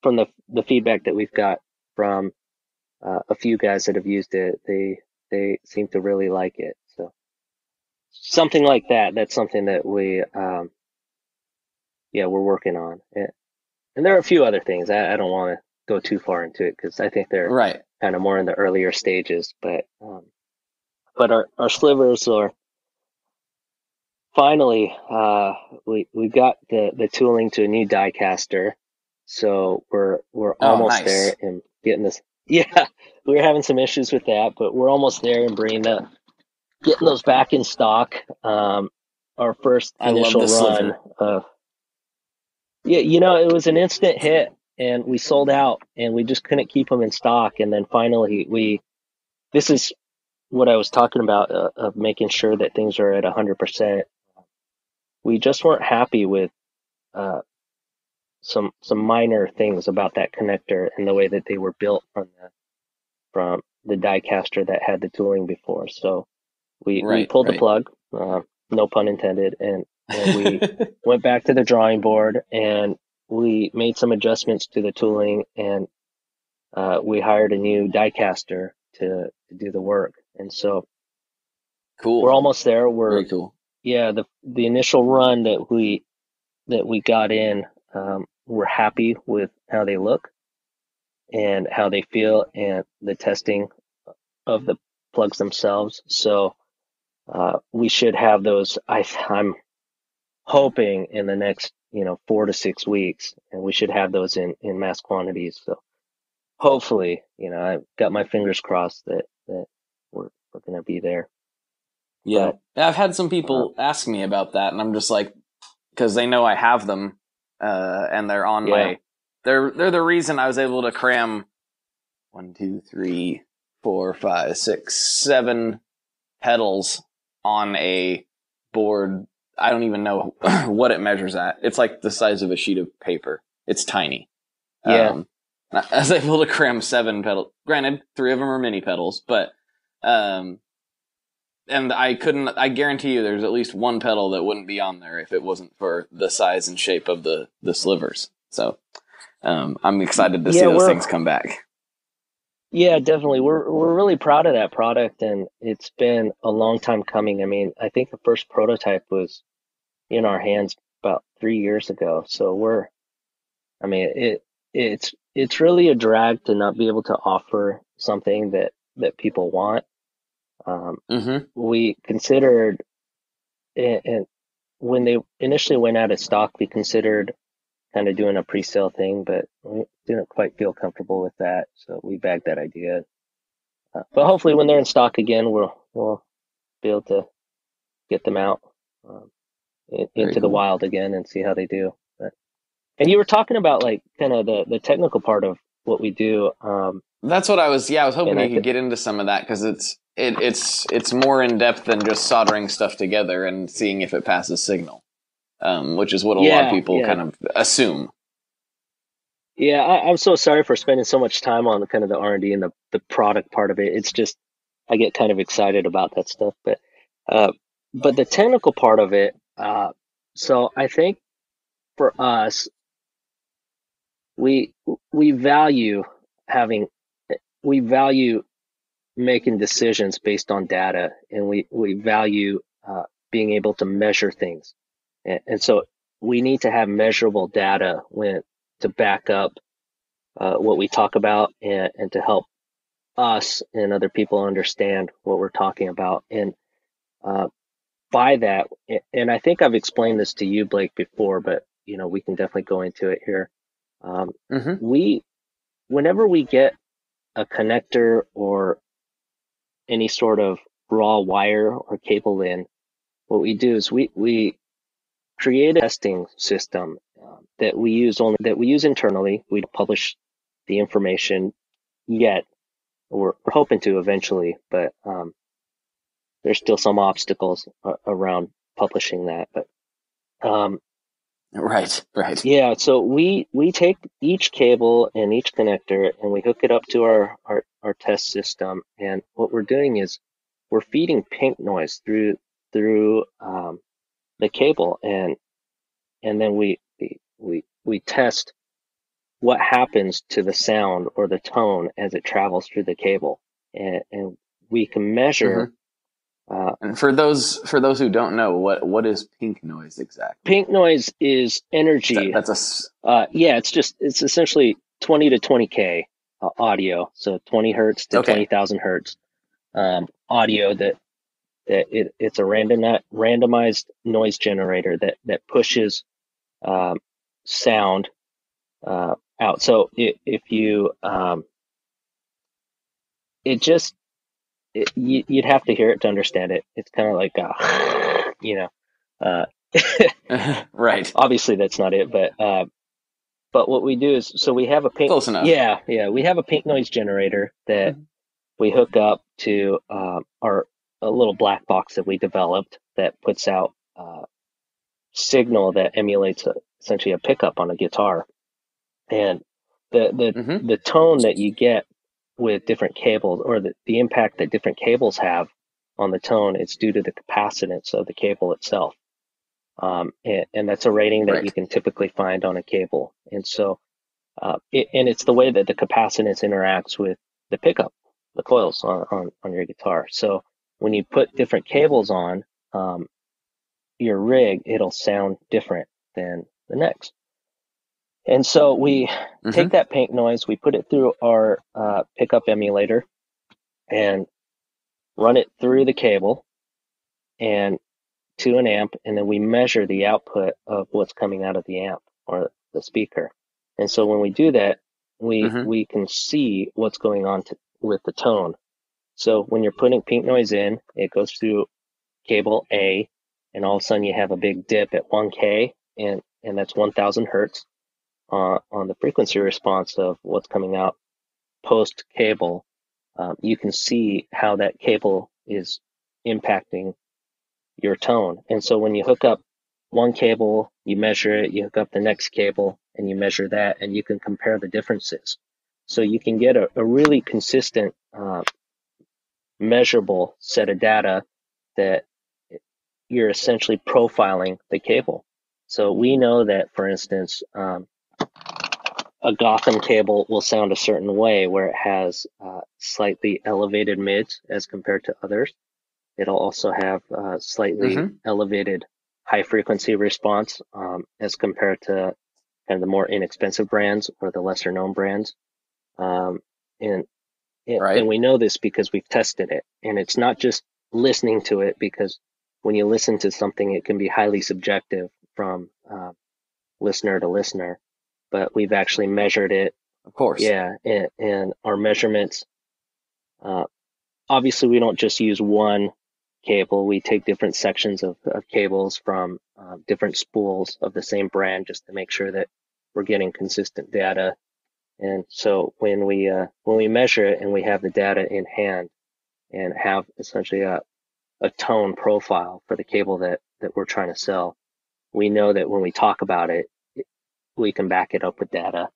from the feedback that we've got from a few guys that have used it, they seem to really like it. So something like that. That's something that we're working on. And there are a few other things. I don't want to go too far into it because I think they're kind of more in the earlier stages. But our slivers are finally, we got the tooling to a new die caster, so we're almost there and getting this. Yeah, we were having some issues with that, but we're almost there and getting those back in stock. Our first initial run of, it was an instant hit, and we sold out, and we just couldn't keep them in stock. And then finally, we this is what I was talking about of making sure that things are at 100%. We just weren't happy with some minor things about that connector and the way that they were built from the die caster that had the tooling before. So we pulled the plug, no pun intended, and we went back to the drawing board and we made some adjustments to the tooling, and we hired a new die caster to do the work. And so cool. We're almost there. Very cool. Yeah, the initial run that we got in, we're happy with how they look and how they feel and the testing of the plugs themselves. So we should have those. I'm hoping in the next 4 to 6 weeks, and we should have those in mass quantities. So hopefully, I've got my fingers crossed that we're going to be there. Yeah, but I've had some people ask me about that, and I'm just like, because they know I have them, and they're on my. They're the reason I was able to cram 1, 2, 3, 4, 5, 6, 7 pedals on a board. I don't even know what it measures at. It's like the size of a sheet of paper. It's tiny. Yeah. I was able to cram 7 pedals. Granted, 3 of them are mini pedals, but and I guarantee you there's at least 1 pedal that wouldn't be on there if it wasn't for the size and shape of the slivers. So I'm excited to see those things come back. Yeah, definitely. We're really proud of that product, and it's been a long time coming. I mean, I think the first prototype was in our hands about 3 years ago. So it's really a drag to not be able to offer something that people want. We considered, and when they initially went out of stock, we considered kind of doing a pre-sale thing, but we didn't quite feel comfortable with that, so we bagged that idea. But hopefully, when they're in stock again, we'll be able to get them out into the wild again and see how they do. And you were talking about like kind of the technical part of what we do. That's what I was. Yeah, I was hoping you could get into some of that because it's more in depth than just soldering stuff together and seeing if it passes signal, which is what a lot of people kind of assume. Yeah, I'm so sorry for spending so much time on kind of the R&D and the product part of it. It's just I get kind of excited about that stuff, but the technical part of it. So I think for us, we value making decisions based on data, and we value being able to measure things, and so we need to have measurable data to back up what we talk about and to help us and other people understand what we're talking about. And by that, and I think I've explained this to you, Blake, before, but we can definitely go into it here. Whenever we get a connector or any sort of raw wire or cable in, what we do is we create a testing system that we use internally. We don't publish the information yet. We're hoping to eventually, but there's still some obstacles around publishing that. But Right. Yeah, so we take each cable and each connector and we hook it up to our test system. And what we're doing is we're feeding pink noise through the cable, and then we test what happens to the sound or the tone as it travels through the cable, and we can measure. And for those who don't know, what is pink noise exactly? Pink noise is energy. It's essentially 20 to 20K audio, so 20 hertz to 20,000 hertz audio that it's a randomized noise generator that pushes sound out. So if you you'd have to hear it to understand it. It's kind of like right. Obviously that's not it, but what we do is, so we have a pink. Close enough. Yeah, we have a pink noise generator that we hook up to a little black box that we developed that puts out signal that emulates essentially a pickup on a guitar, and the tone that you get with different cables, or the impact that different cables have on the tone, it's due to the capacitance of the cable itself. And that's a rating that you can typically find on a cable. And so, and it's the way that the capacitance interacts with the pickup, the coils on your guitar. So when you put different cables on your rig, it'll sound different than the next. And so we take that pink noise, we put it through our pickup emulator and run it through the cable and to an amp, and then we measure the output of what's coming out of the amp or the speaker. And so when we do that, we can see what's going on with the tone. So when you're putting pink noise in, it goes through cable A, and all of a sudden you have a big dip at 1K, and that's 1,000 hertz on the frequency response of what's coming out post cable. You can see how that cable is impacting your tone. And so when you hook up one cable, you measure it, you hook up the next cable and you measure that, and you can compare the differences. So you can get a really consistent, measurable set of data that you're essentially profiling the cable. So we know that, for instance, a Gotham cable will sound a certain way where it has slightly elevated mids as compared to others. It'll also have slightly elevated high frequency response as compared to kind of the more inexpensive brands or the lesser known brands. And we know this because we've tested it. And it's not just listening to it, because when you listen to something, it can be highly subjective from listener to listener. But we've actually measured it. Of course. Yeah. And our measurements, obviously we don't just use one cable. We take different sections of cables from different spools of the same brand just to make sure that we're getting consistent data. And so when we measure it and we have the data in hand and have essentially a tone profile for the cable that we're trying to sell, we know that when we talk about it, we can back it up with data.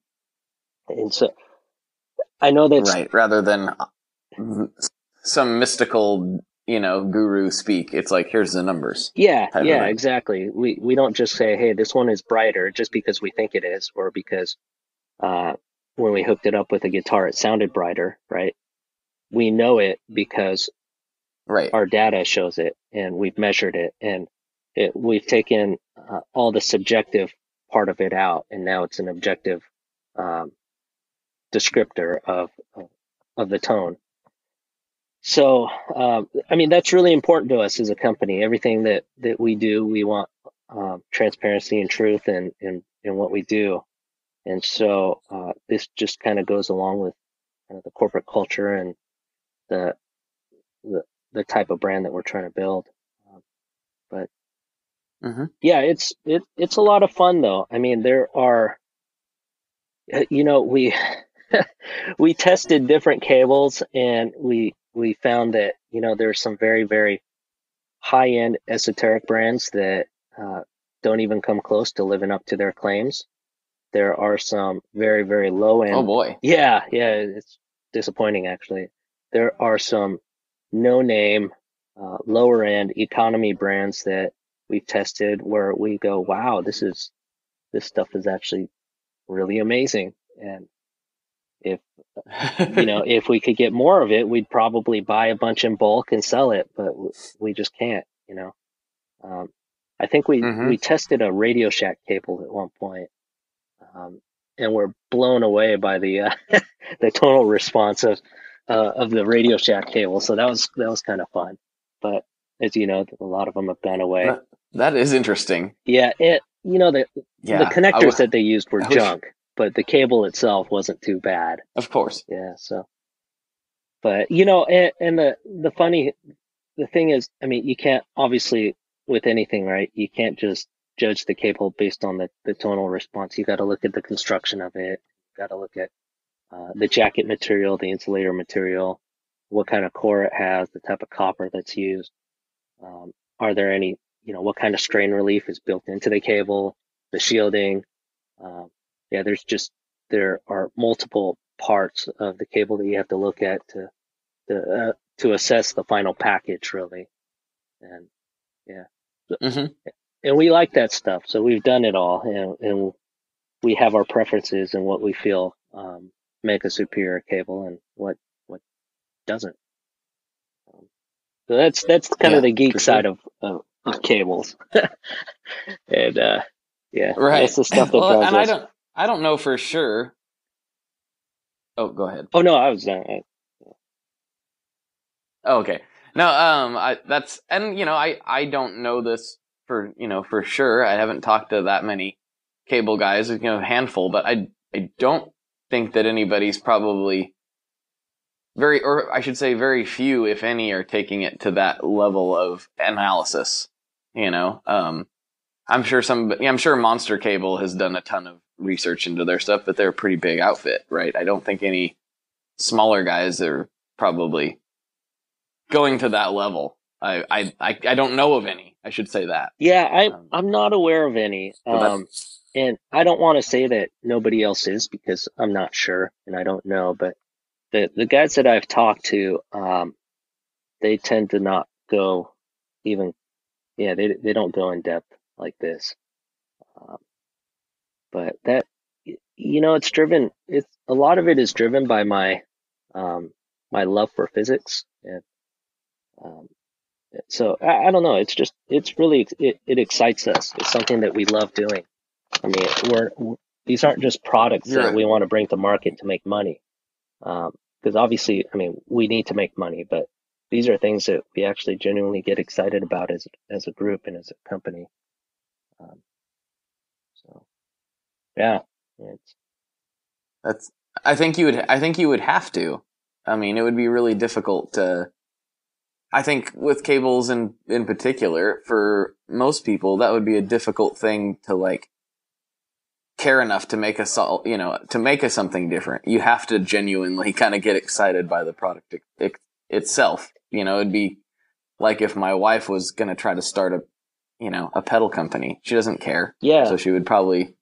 And so I know that's right, rather than some mystical, guru speak. It's like, here's the numbers. Yeah, exactly. We don't just say, hey, this one is brighter just because we think it is, or because when we hooked it up with a guitar, it sounded brighter, right? We know it because our data shows it, and we've measured it, and we've taken all the subjective part of it out, and now it's an objective descriptor of the tone. So, that's really important to us as a company. Everything that we do, we want transparency and truth in what we do. And so this just kind of goes along with kind of the corporate culture and the type of brand that we're trying to build. But yeah, it's a lot of fun though. I mean, there are, we we tested different cables, and we found that there's some very, very high end esoteric brands that don't even come close to living up to their claims. There are some very, very low end. Oh boy. Yeah, it's disappointing actually. There are some no name, lower end economy brands that we've tested where we go, wow, this stuff is actually really amazing. And if if we could get more of it, we'd probably buy a bunch in bulk and sell it, but we just can't. I think we tested a Radio Shack cable at one point, and we're blown away by the the tonal response of the Radio Shack cable. So that was kind of fun. But as you know, a lot of them have gone away. That is interesting. Yeah, the connectors that they used were junk, but the cable itself wasn't too bad. Of course. Yeah. So, but and the thing is, you can't, obviously, with anything, right? You can't just judge the cable based on the tonal response. You got to look at the construction of it. You got to look at the jacket material, the insulator material. what kind of core it has, the type of copper that's used. Are there any, what kind of strain relief is built into the cable, the shielding? Yeah, there are multiple parts of the cable that you have to look at to assess the final package, really. And yeah, Mm-hmm. and we like that stuff, so we've done it all, and we have our preferences and what we feel make a superior cable and what doesn't. So that's kind of Yeah, the geek for side sure. of cables, and yeah, Right. that's the stuff that Well, drives and us. I don't know for sure. Oh, go ahead. Oh no, I was done. Oh, okay. No, I don't know this for sure. I haven't talked to that many cable guys, a handful, but I don't think that anybody's probably or I should say very few, if any, are taking it to that level of analysis. I'm sure Monster Cable has done a ton of research into their stuff, but they're a pretty big outfit, right? I don't think any smaller guys are probably going to that level. I don't know of any. I should say that. Yeah, I'm not aware of any. So that's And I don't want to say that nobody else is because I'm not sure and I don't know, but the guys that I've talked to, they tend to not go even, yeah, they don't go in depth like this. Um, but it's a lot of it is driven by my love for physics. And, um, so I don't know. It excites us. It's something that we love doing. I mean, these aren't just products that we want to bring to market to make money. Because obviously, I mean, we need to make money, but these are things that we actually genuinely get excited about as a group and as a company. Um, so yeah, that's. I think you would have to. I mean, it would be really difficult to. I think with cables in particular, for most people, that would be a difficult thing to care enough to make to make something different. You have to genuinely kind of get excited by the product itself. It'd be like if my wife was going to try to start a pedal company. She doesn't care. yeah, So she would probably,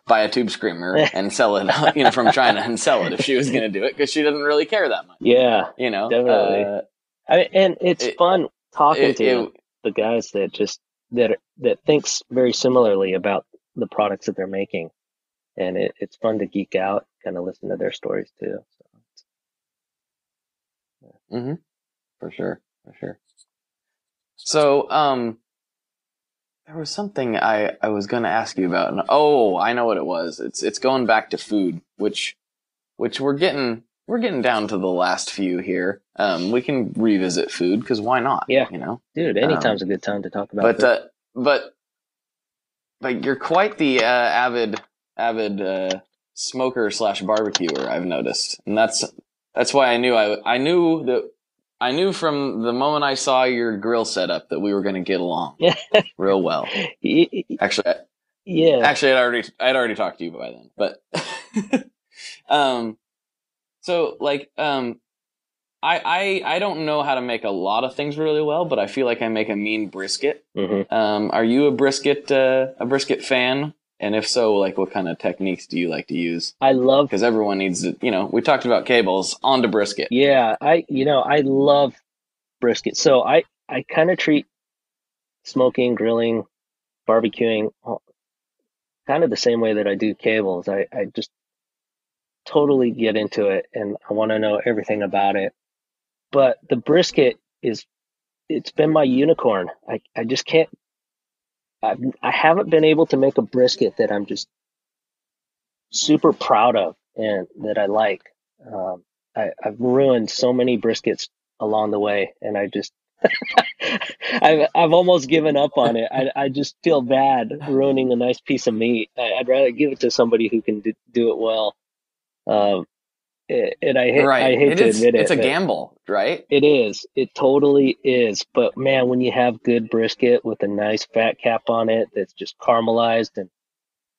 buy a tube screamer and sell it, from China and sell it if she was going to do it because she doesn't really care that much. yeah, definitely. And it's fun talking to the guys that thinks very similarly about the products that they're making, and it's fun to geek out, kind of listen to their stories too. So. Mm-hmm. For sure. So, there was something I was going to ask you about, and I know what it was. It's going back to food, which we're getting down to the last few here. We can revisit food because why not? Yeah, dude, anytime's a good time to talk about food. But you're quite the avid smoker / barbecuer, I've noticed, and that's why I knew from the moment I saw your grill setup that we were going to get along real well. Actually, I'd already talked to you by then, but so I don't know how to make a lot of things really well, but I feel like I make a mean brisket. Mm-hmm. Are you a brisket fan? And if so, what kind of techniques do you like to use? Because everyone needs to, we talked about cables, on to brisket. Yeah, I love brisket. So I kind of treat smoking, grilling, barbecuing kind of the same way that I do cables. I just totally get into it and I want to know everything about it. But the brisket it's been my unicorn. I just can't, I haven't been able to make a brisket that I'm just super proud of and that I like. I've ruined so many briskets along the way, and I just I've almost given up on it. I just feel bad ruining a nice piece of meat. I'd rather give it to somebody who can do it well. And I hate to admit it. It's a gamble, right? It is. It totally is. But man, when you have good brisket with a nice fat cap on it that's just caramelized and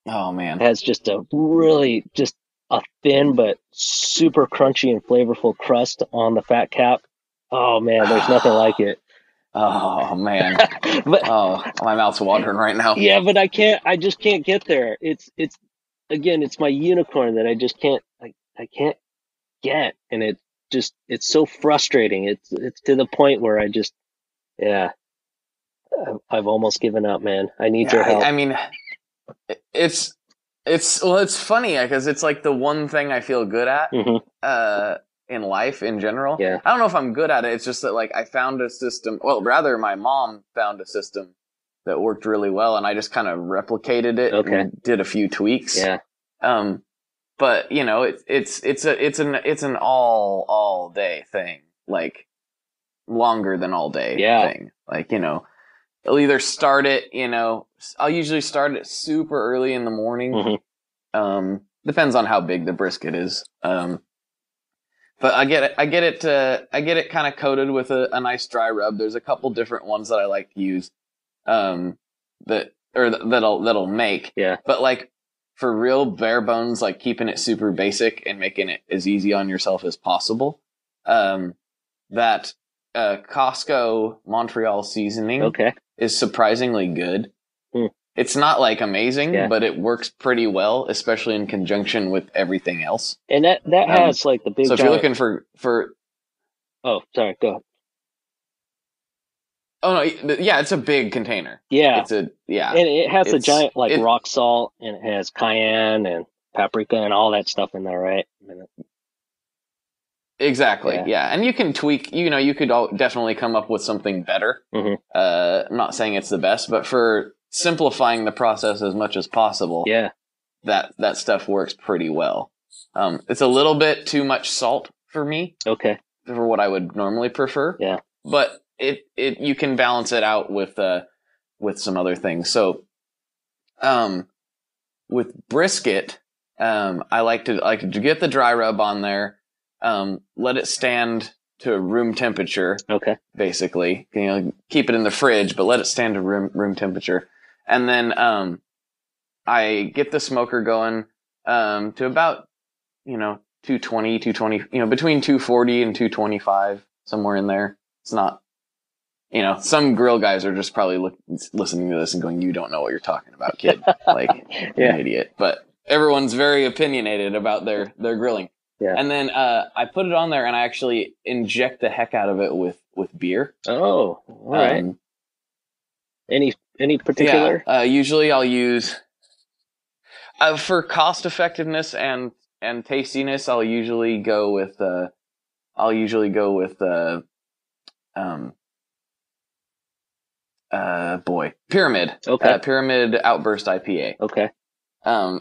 oh man, has just a really just a thin but super crunchy and flavorful crust on the fat cap. Oh man, there's nothing like it. Oh man. But Oh, my mouth's watering right now. yeah, but I just can't get there. It's again, it's my unicorn that I just can't I can't get, and it's so frustrating. It's to the point where I just yeah, I've almost given up, man. I need your help. I mean, it's funny because it's like the one thing I feel good at in life in general. Yeah. I don't know if I'm good at it. It's just that like I found a system. Well, rather, my mom found a system that worked really well, and I just kind of replicated it and did a few tweaks. Yeah. But you know, it's an all day thing, like longer than all day thing. Like, you know, I'll either start it, you know, I'll usually start it super early in the morning. Depends on how big the brisket is. But I get it kind of coated with a nice dry rub. There's a couple different ones that I like to use, that'll make. Yeah. But like for real bare bones, like keeping it super basic and making it as easy on yourself as possible. That Costco Montreal seasoning is surprisingly good. It's not like amazing, but it works pretty well, especially in conjunction with everything else. And that has like the big. So if you're looking for, oh, sorry, go ahead. Oh no, yeah, it's a big container. Yeah, and it has a giant like rock salt, and it has cayenne and paprika and all that stuff in there, right? Exactly. Yeah, and you can tweak. You know, you could definitely come up with something better. I'm not saying it's the best, but for simplifying the process as much as possible, that stuff works pretty well. It's a little bit too much salt for me. For what I would normally prefer. Yeah, but you can balance it out with some other things. So, with brisket, I like to get the dry rub on there. Let it stand to room temperature. Basically, you know, keep it in the fridge, but let it stand to room temperature. And then, I get the smoker going, to about, you know, 220, you know, between 240 and 225, somewhere in there. It's not, you know, some grill guys are just probably listening to this and going, "You don't know what you're talking about, kid." Like, you're an idiot. But everyone's very opinionated about their grilling. Yeah. And then I put it on there, and I actually inject the heck out of it with beer. Oh, all right. Any particular? Yeah. Usually I'll use for cost effectiveness and tastiness. I'll usually go with Pyramid. Pyramid Outburst IPA.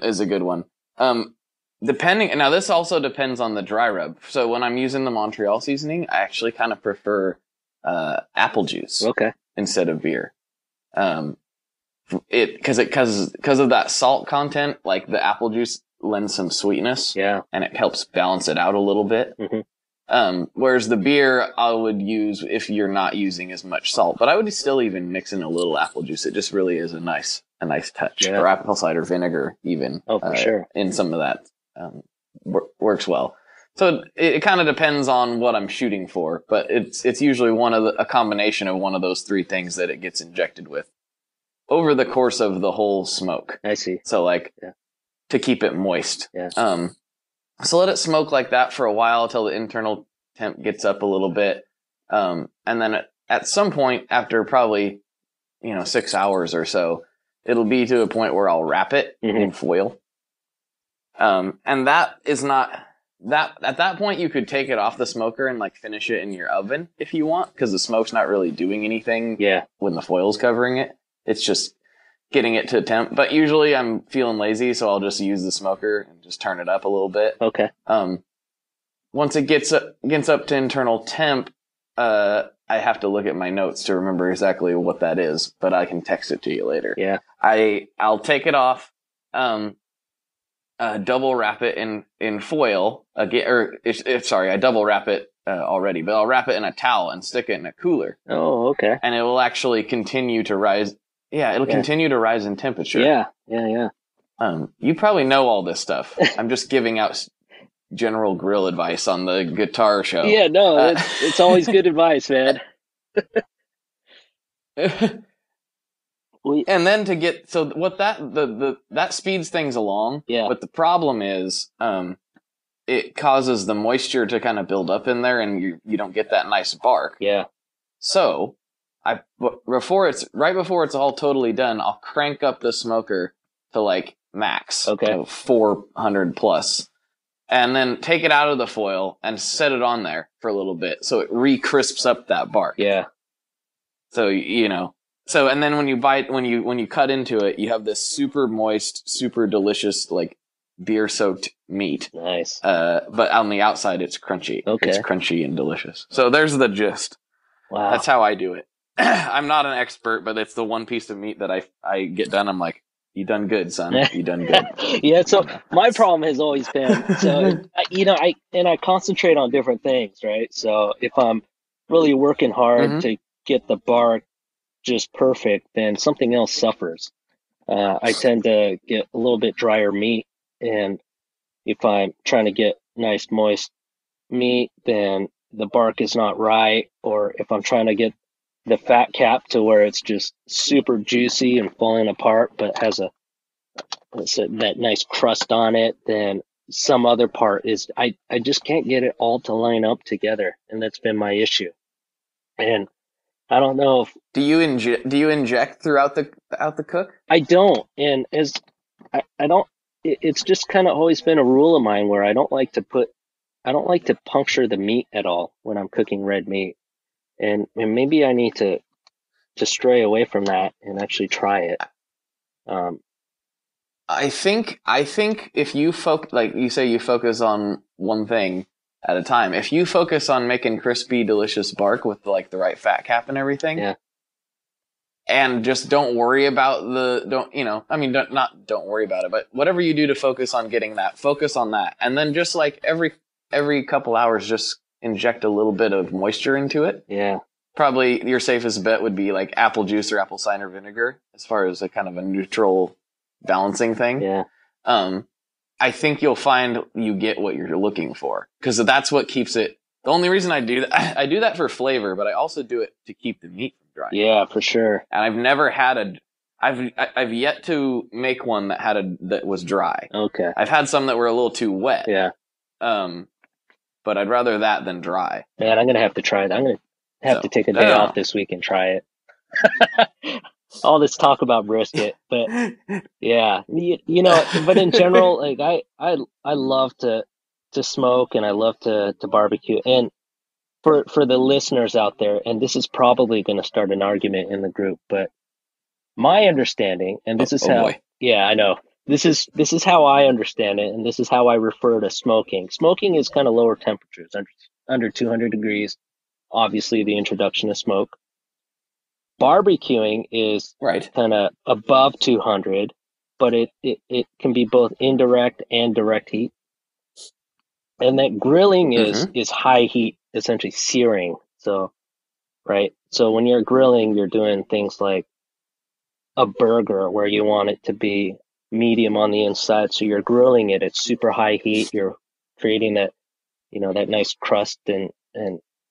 Is a good one. Now this also depends on the dry rub. So when I'm using the Montreal seasoning, I actually kind of prefer apple juice instead of beer. Because of that salt content, like the apple juice lends some sweetness. Yeah, and it helps balance it out a little bit. Whereas the beer I would use if you're not using as much salt, but I would still even mix in a little apple juice. It just really is a nice touch, or apple cider vinegar even. Oh, for sure. In some of that, works well. So it kind of depends on what I'm shooting for, but it's usually a combination of one of those three things that it gets injected with over the course of the whole smoke. I see. So like to keep it moist. Yeah. So let it smoke like that for a while until the internal temp gets up a little bit. And then at some point after probably, 6 hours or so, it'll be to a point where I'll wrap it in foil. And that is not that at that point you could take it off the smoker and like finish it in your oven if you want, because the smoke's not really doing anything when the foil's covering it. It's just getting it to temp, but usually I'm feeling lazy, so I'll just use the smoker and just turn it up a little bit. Once it gets up to internal temp, I have to look at my notes to remember exactly what that is, but I can text it to you later. Yeah. I'll take it off, double wrap it in foil again, I double wrap it already, but I'll wrap it in a towel and stick it in a cooler. Oh, okay. And it will actually continue to rise. Yeah, it'll continue to rise in temperature. Yeah. You probably know all this stuff. I'm just giving out general grill advice on the guitar show. Yeah, no, it's always good advice, man. And then to get what that speeds things along. Yeah. But the problem is, it causes the moisture to kind of build up in there, and you don't get that nice bark. Yeah. So before it's all totally done, I'll crank up the smoker to like max, okay, 400 plus, and then take it out of the foil and set it on there for a little bit, so it re-crisps up that bark. Yeah. So and then when you cut into it, you have this super moist, super delicious, like beer-soaked meat. Nice. But on the outside, it's crunchy. Okay. It's crunchy and delicious. So there's the gist. Wow. That's how I do it. I'm not an expert, but it's the one piece of meat that I get done. I'm like, you done good, son. You done good. Yeah. So my problem has always been, I concentrate on different things, right? So if I'm really working hard to get the bark just perfect, then something else suffers. I tend to get a little bit drier meat, and if I'm trying to get nice moist meat, then the bark is not right. Or if I'm trying to get the fat cap to where it's just super juicy and falling apart, but has that nice crust on it, then some other part is, I just can't get it all to line up together, and that's been my issue. And I don't know if do you inject throughout the cook? I don't, and I don't. It's just kind of always been a rule of mine where I don't like to puncture the meat at all when I'm cooking red meat, and maybe I need to stray away from that and actually try it. I think if you like you say, you focus on one thing at a time. If you focus on making crispy, delicious bark with like the right fat cap and everything, yeah, and just don't worry about don't worry about it, but whatever you do to focus on getting that, focus on that, and then just like every couple hours, just inject a little bit of moisture into it. Yeah, probably your safest bet would be like apple juice or apple cider vinegar, as far as a kind of a neutral balancing thing. Yeah. I think you'll find you get what you're looking for, because that's what keeps it. The only reason I do that, I do that for flavor, but I also do it to keep the meat from drying. Yeah, for sure. And I've never had I've yet to make one that was dry. Okay. I've had some that were a little too wet. Yeah. But I'd rather that than dry. Man, I'm gonna have to try it. I'm gonna have to take a day off this week and try it. All this talk about brisket, but yeah, but in general, like I love to smoke, and I love to barbecue. And for the listeners out there, and this is probably going to start an argument in the group, but my understanding, and this is how, boy. Yeah, I know, this is how I understand it, and this is how I refer to smoking. Smoking is kind of lower temperatures, under 200 degrees. Obviously, the introduction of smoke. Barbecuing is right kind of above 200, but it can be both indirect and direct heat. And that grilling is high heat, essentially searing. So, right. So when you're grilling, you're doing things like a burger where you want it to be medium on the inside. So you're grilling it at super high heat. You're creating that nice crust, and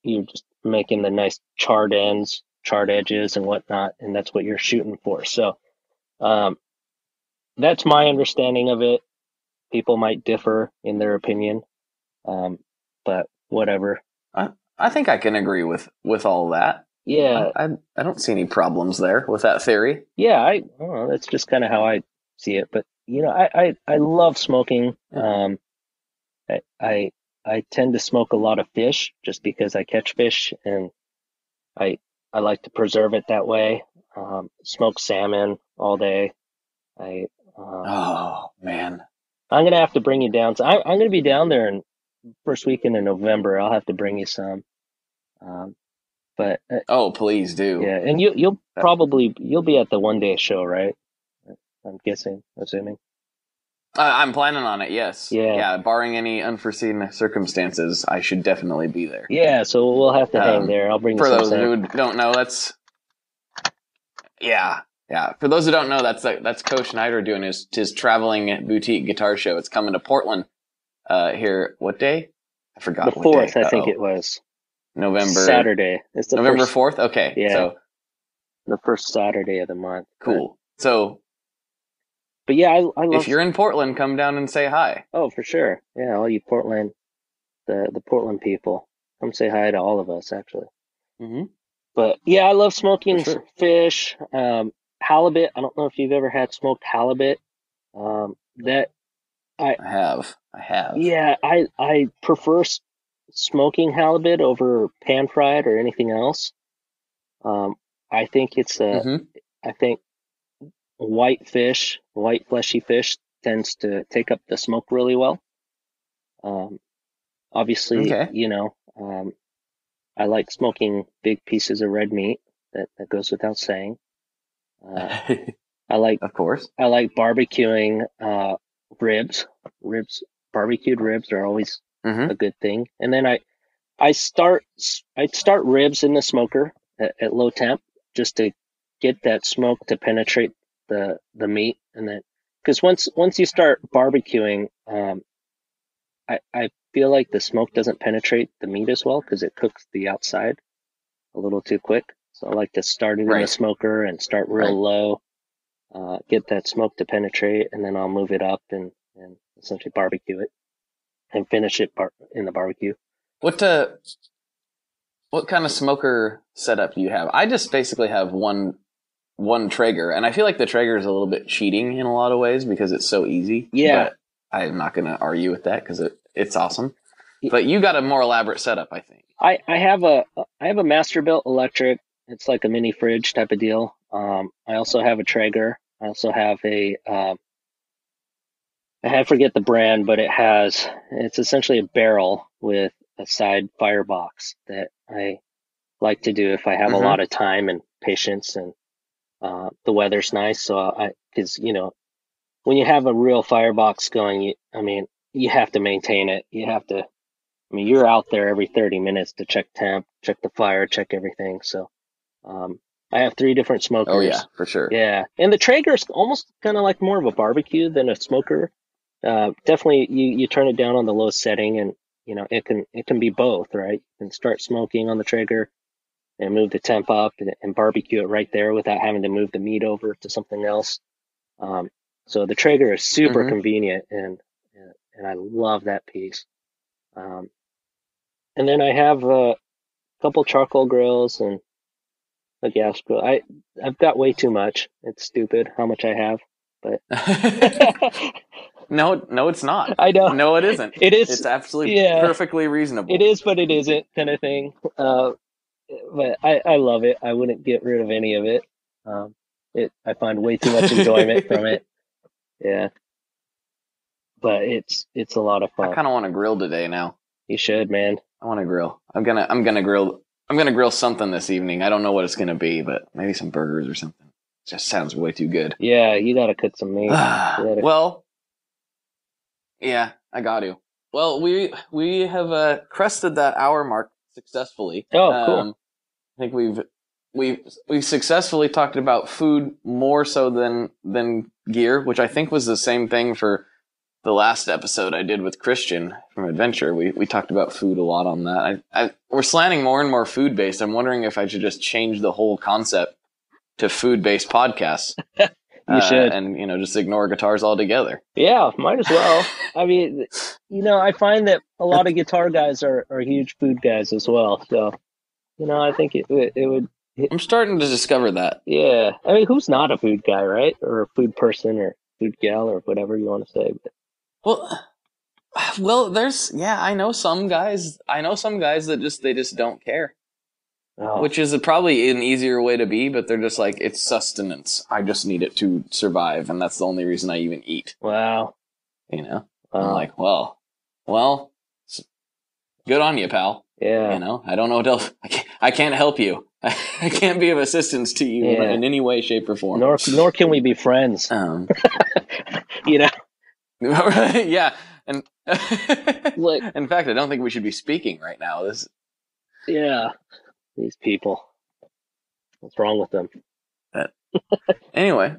you're just making the nice charred ends, charred edges and whatnot, and that's what you're shooting for. So that's my understanding of it. People might differ in their opinion, but whatever. I think I can agree with all that. Yeah, I don't see any problems there with that theory. Yeah, I don't know, that's just kind of how I see it. But I love smoking. I tend to smoke a lot of fish just because I catch fish, and I like to preserve it that way. Smoke salmon all day. Oh man, I'm gonna have to bring you down. So I'm gonna be down there in first weekend in November. I'll have to bring you some. But please do. Yeah, and you'll be at the one day show, right? I'm assuming. I'm planning on it. Yes. Yeah. Barring any unforeseen circumstances, I should definitely be there. Yeah. So we'll have to hang there. I'll bring you for some those salmon. who don't know. Yeah. Yeah, for those who don't know, that's Co Schneider doing his traveling boutique guitar show. It's coming to Portland here. What day? I forgot. The what 4th, day. I think it was. November. Saturday. It's the November first, 4th? Okay. Yeah. So, the first Saturday of the month. cool. So, but yeah, I love... if you're in Portland, come down and say hi. Oh, for sure. Yeah, all you Portland, the Portland people. Come say hi to all of us, actually. Mm-hmm. But yeah, I love smoking For sure. fish. Halibut. I don't know if you've ever had smoked halibut. That I have. Yeah, I prefer smoking halibut over pan fried or anything else. I think I think white fleshy fish tends to take up the smoke really well. Obviously, Okay. I like smoking big pieces of red meat. That goes without saying. Of course. I like barbecuing ribs. Barbecued ribs are always Mm-hmm. a good thing. And then I'd start ribs in the smoker at low temp just to get that smoke to penetrate the meat, and then because once you start barbecuing, I feel like the smoke doesn't penetrate the meat as well because it cooks the outside a little too quick. So I like to start it in the Right. smoker and start real low, get that smoke to penetrate, and then I'll move it up and essentially barbecue it and finish it in the barbecue. What kind of smoker setup do you have? I just basically have one Traeger, and I feel like the Traeger is a little bit cheating in a lot of ways because it's so easy. Yeah. But I'm not going to argue with that because it's awesome. But you got a more elaborate setup, I think. I have a Masterbuilt electric. It's like a mini fridge type of deal. I also have a Traeger. I also have I forget the brand, but it's essentially a barrel with a side firebox that I like to do if I have a lot of time and patience and the weather's nice. So because when you have a real firebox going, you have to maintain it. You're out there every 30 minutes to check temp, check the fire, check everything. So I have 3 different smokers. Oh yeah, for sure. Yeah, and the Traeger's almost kind of like more of a barbecue than a smoker. Definitely, you turn it down on the low setting, and it can be both, right? You can start smoking on the Traeger and move the temp up and barbecue it right there without having to move the meat over to something else. So the Traeger is super convenient, and I love that piece. And then I have a couple charcoal grills and a gas grill. I've got way too much. It's stupid how much I have, but No, it's not. I know. No, it isn't. It is. It's absolutely perfectly reasonable. It is, but it isn't, kind of thing. But I love it. I wouldn't get rid of any of it. I find way too much enjoyment from it. Yeah. But it's a lot of fun. I kind of want to grill today now. You should, man. I want to grill. I'm gonna grill something this evening. I don't know what it's gonna be, but maybe some burgers or something. It just sounds way too good. Yeah, you gotta cook some meat. Well, yeah, I got to. Well, we have crested that hour mark successfully. Oh, cool. I think we've successfully talked about food more so than gear, which I think was the same thing for the last episode I did with Christian from Adventure. We talked about food a lot on that. We're slanting more and more food based. I'm wondering if I should just change the whole concept to food based podcasts. You should. And just ignore guitars altogether. Yeah, might as well. I find that a lot of guitar guys are huge food guys as well. So, I think it would. I'm starting to discover that. Yeah. Who's not a food guy, right? Or a food person or food gal or whatever you want to say. But. Well, I know some guys that they just don't care. Oh. Which is probably an easier way to be, but they're just like, it's sustenance. I just need it to survive, and that's the only reason I even eat. Wow. I'm like, well, good on you, pal. Yeah. I don't know what else. I can't help you. I can't be of assistance to you in any way, shape, or form. Nor can we be friends. Yeah. And Look, in fact, I don't think we should be speaking right now. Yeah. These people. What's wrong with them? Anyway,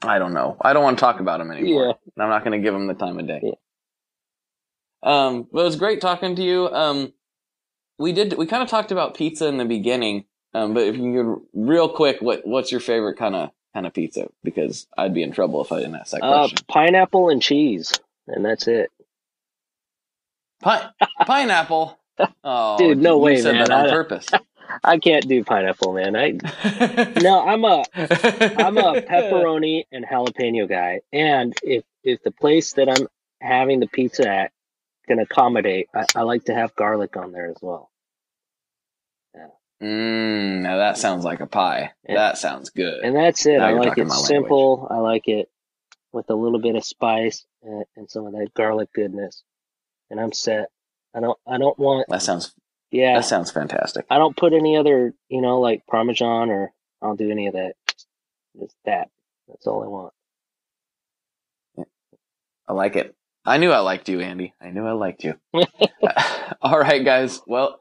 I don't know. I don't want to talk about him anymore. Yeah. I'm not going to give him the time of day. Yeah. Well, it was great talking to you. We kind of talked about pizza in the beginning, but if you could, real quick, what's your favorite kind of pizza? Because I'd be in trouble if I didn't ask that question. Pineapple and cheese, and that's it. Pineapple. Oh, Dude, no way, you said man. that on purpose. I can't do pineapple, man. No, I'm a pepperoni and jalapeno guy. And if the place that I'm having the pizza at can accommodate, I like to have garlic on there as well. Yeah. Now that sounds like a pie. That sounds good. And that's it. Now I you're like talking it my simple. language. I like it with a little bit of spice and some of that garlic goodness. And I'm set. I don't want. That sounds fantastic. I don't put any other, like Parmesan, or I don't do any of that. Just that. That's all I want. I like it. I knew I liked you, Andy. I knew I liked you. All right, guys. Well,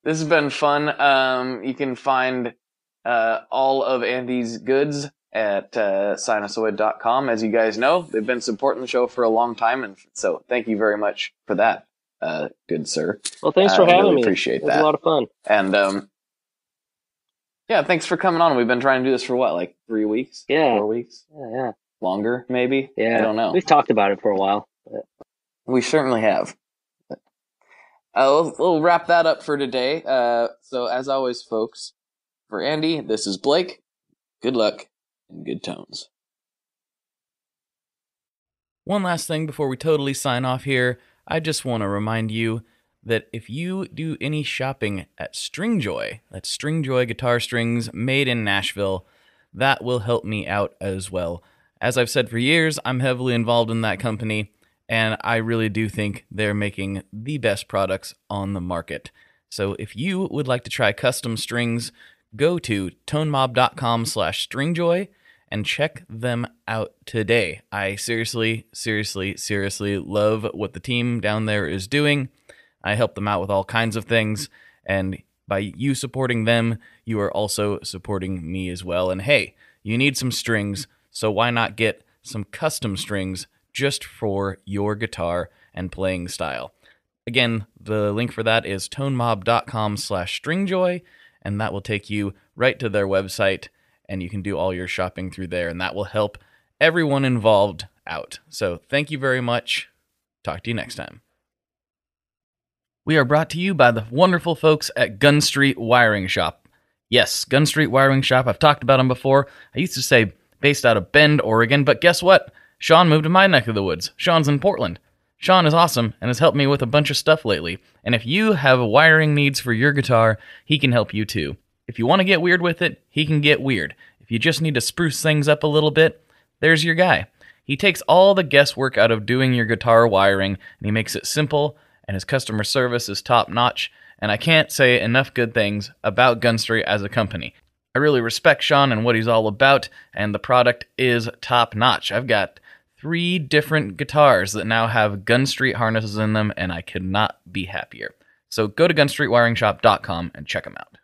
this has been fun. You can find all of Andy's goods at Sinasoid.com. As you guys know, they've been supporting the show for a long time, and so thank you very much for that, good sir. Well, thanks for having me. Appreciate that. It was a lot of fun. And yeah, thanks for coming on. We've been trying to do this for what, like 3 weeks? Yeah. 4 weeks? Yeah. Longer, maybe? Yeah. I don't know. We've talked about it for a while. But... We certainly have. We'll wrap that up for today. So as always, folks, for Andy, this is Blake. Good luck and good tones. One last thing before we totally sign off here. I just want to remind you that if you do any shopping at Stringjoy, that's Stringjoy guitar strings made in Nashville, that will help me out as well. As I've said for years, I'm heavily involved in that company, and I really do think they're making the best products on the market. So if you would like to try custom strings, go to tonemob.com/stringjoy and check them out today. I seriously love what the team down there is doing. I help them out with all kinds of things, and by you supporting them, you are also supporting me as well. And hey, you need some strings, so why not get some custom strings just for your guitar and playing style? Again, the link for that is tonemob.com/stringjoy, and that will take you right to their website, and you can do all your shopping through there, and that will help everyone involved out. So thank you very much. Talk to you next time. We are brought to you by the wonderful folks at Gun Street Wiring Shop. Yes, Gun Street Wiring Shop. I've talked about them before. I used to say based out of Bend, Oregon, but guess what? Sean moved to my neck of the woods. Sean's in Portland. Sean is awesome and has helped me with a bunch of stuff lately. And if you have wiring needs for your guitar, he can help you too. If you want to get weird with it, he can get weird. If you just need to spruce things up a little bit, there's your guy. He takes all the guesswork out of doing your guitar wiring, and he makes it simple, and his customer service is top-notch, and I can't say enough good things about Gun Street as a company. I really respect Sean and what he's all about, and the product is top-notch. I've got 3 different guitars that now have Gun Street harnesses in them, and I could not be happier. So go to gunstreetwiringshop.com and check them out.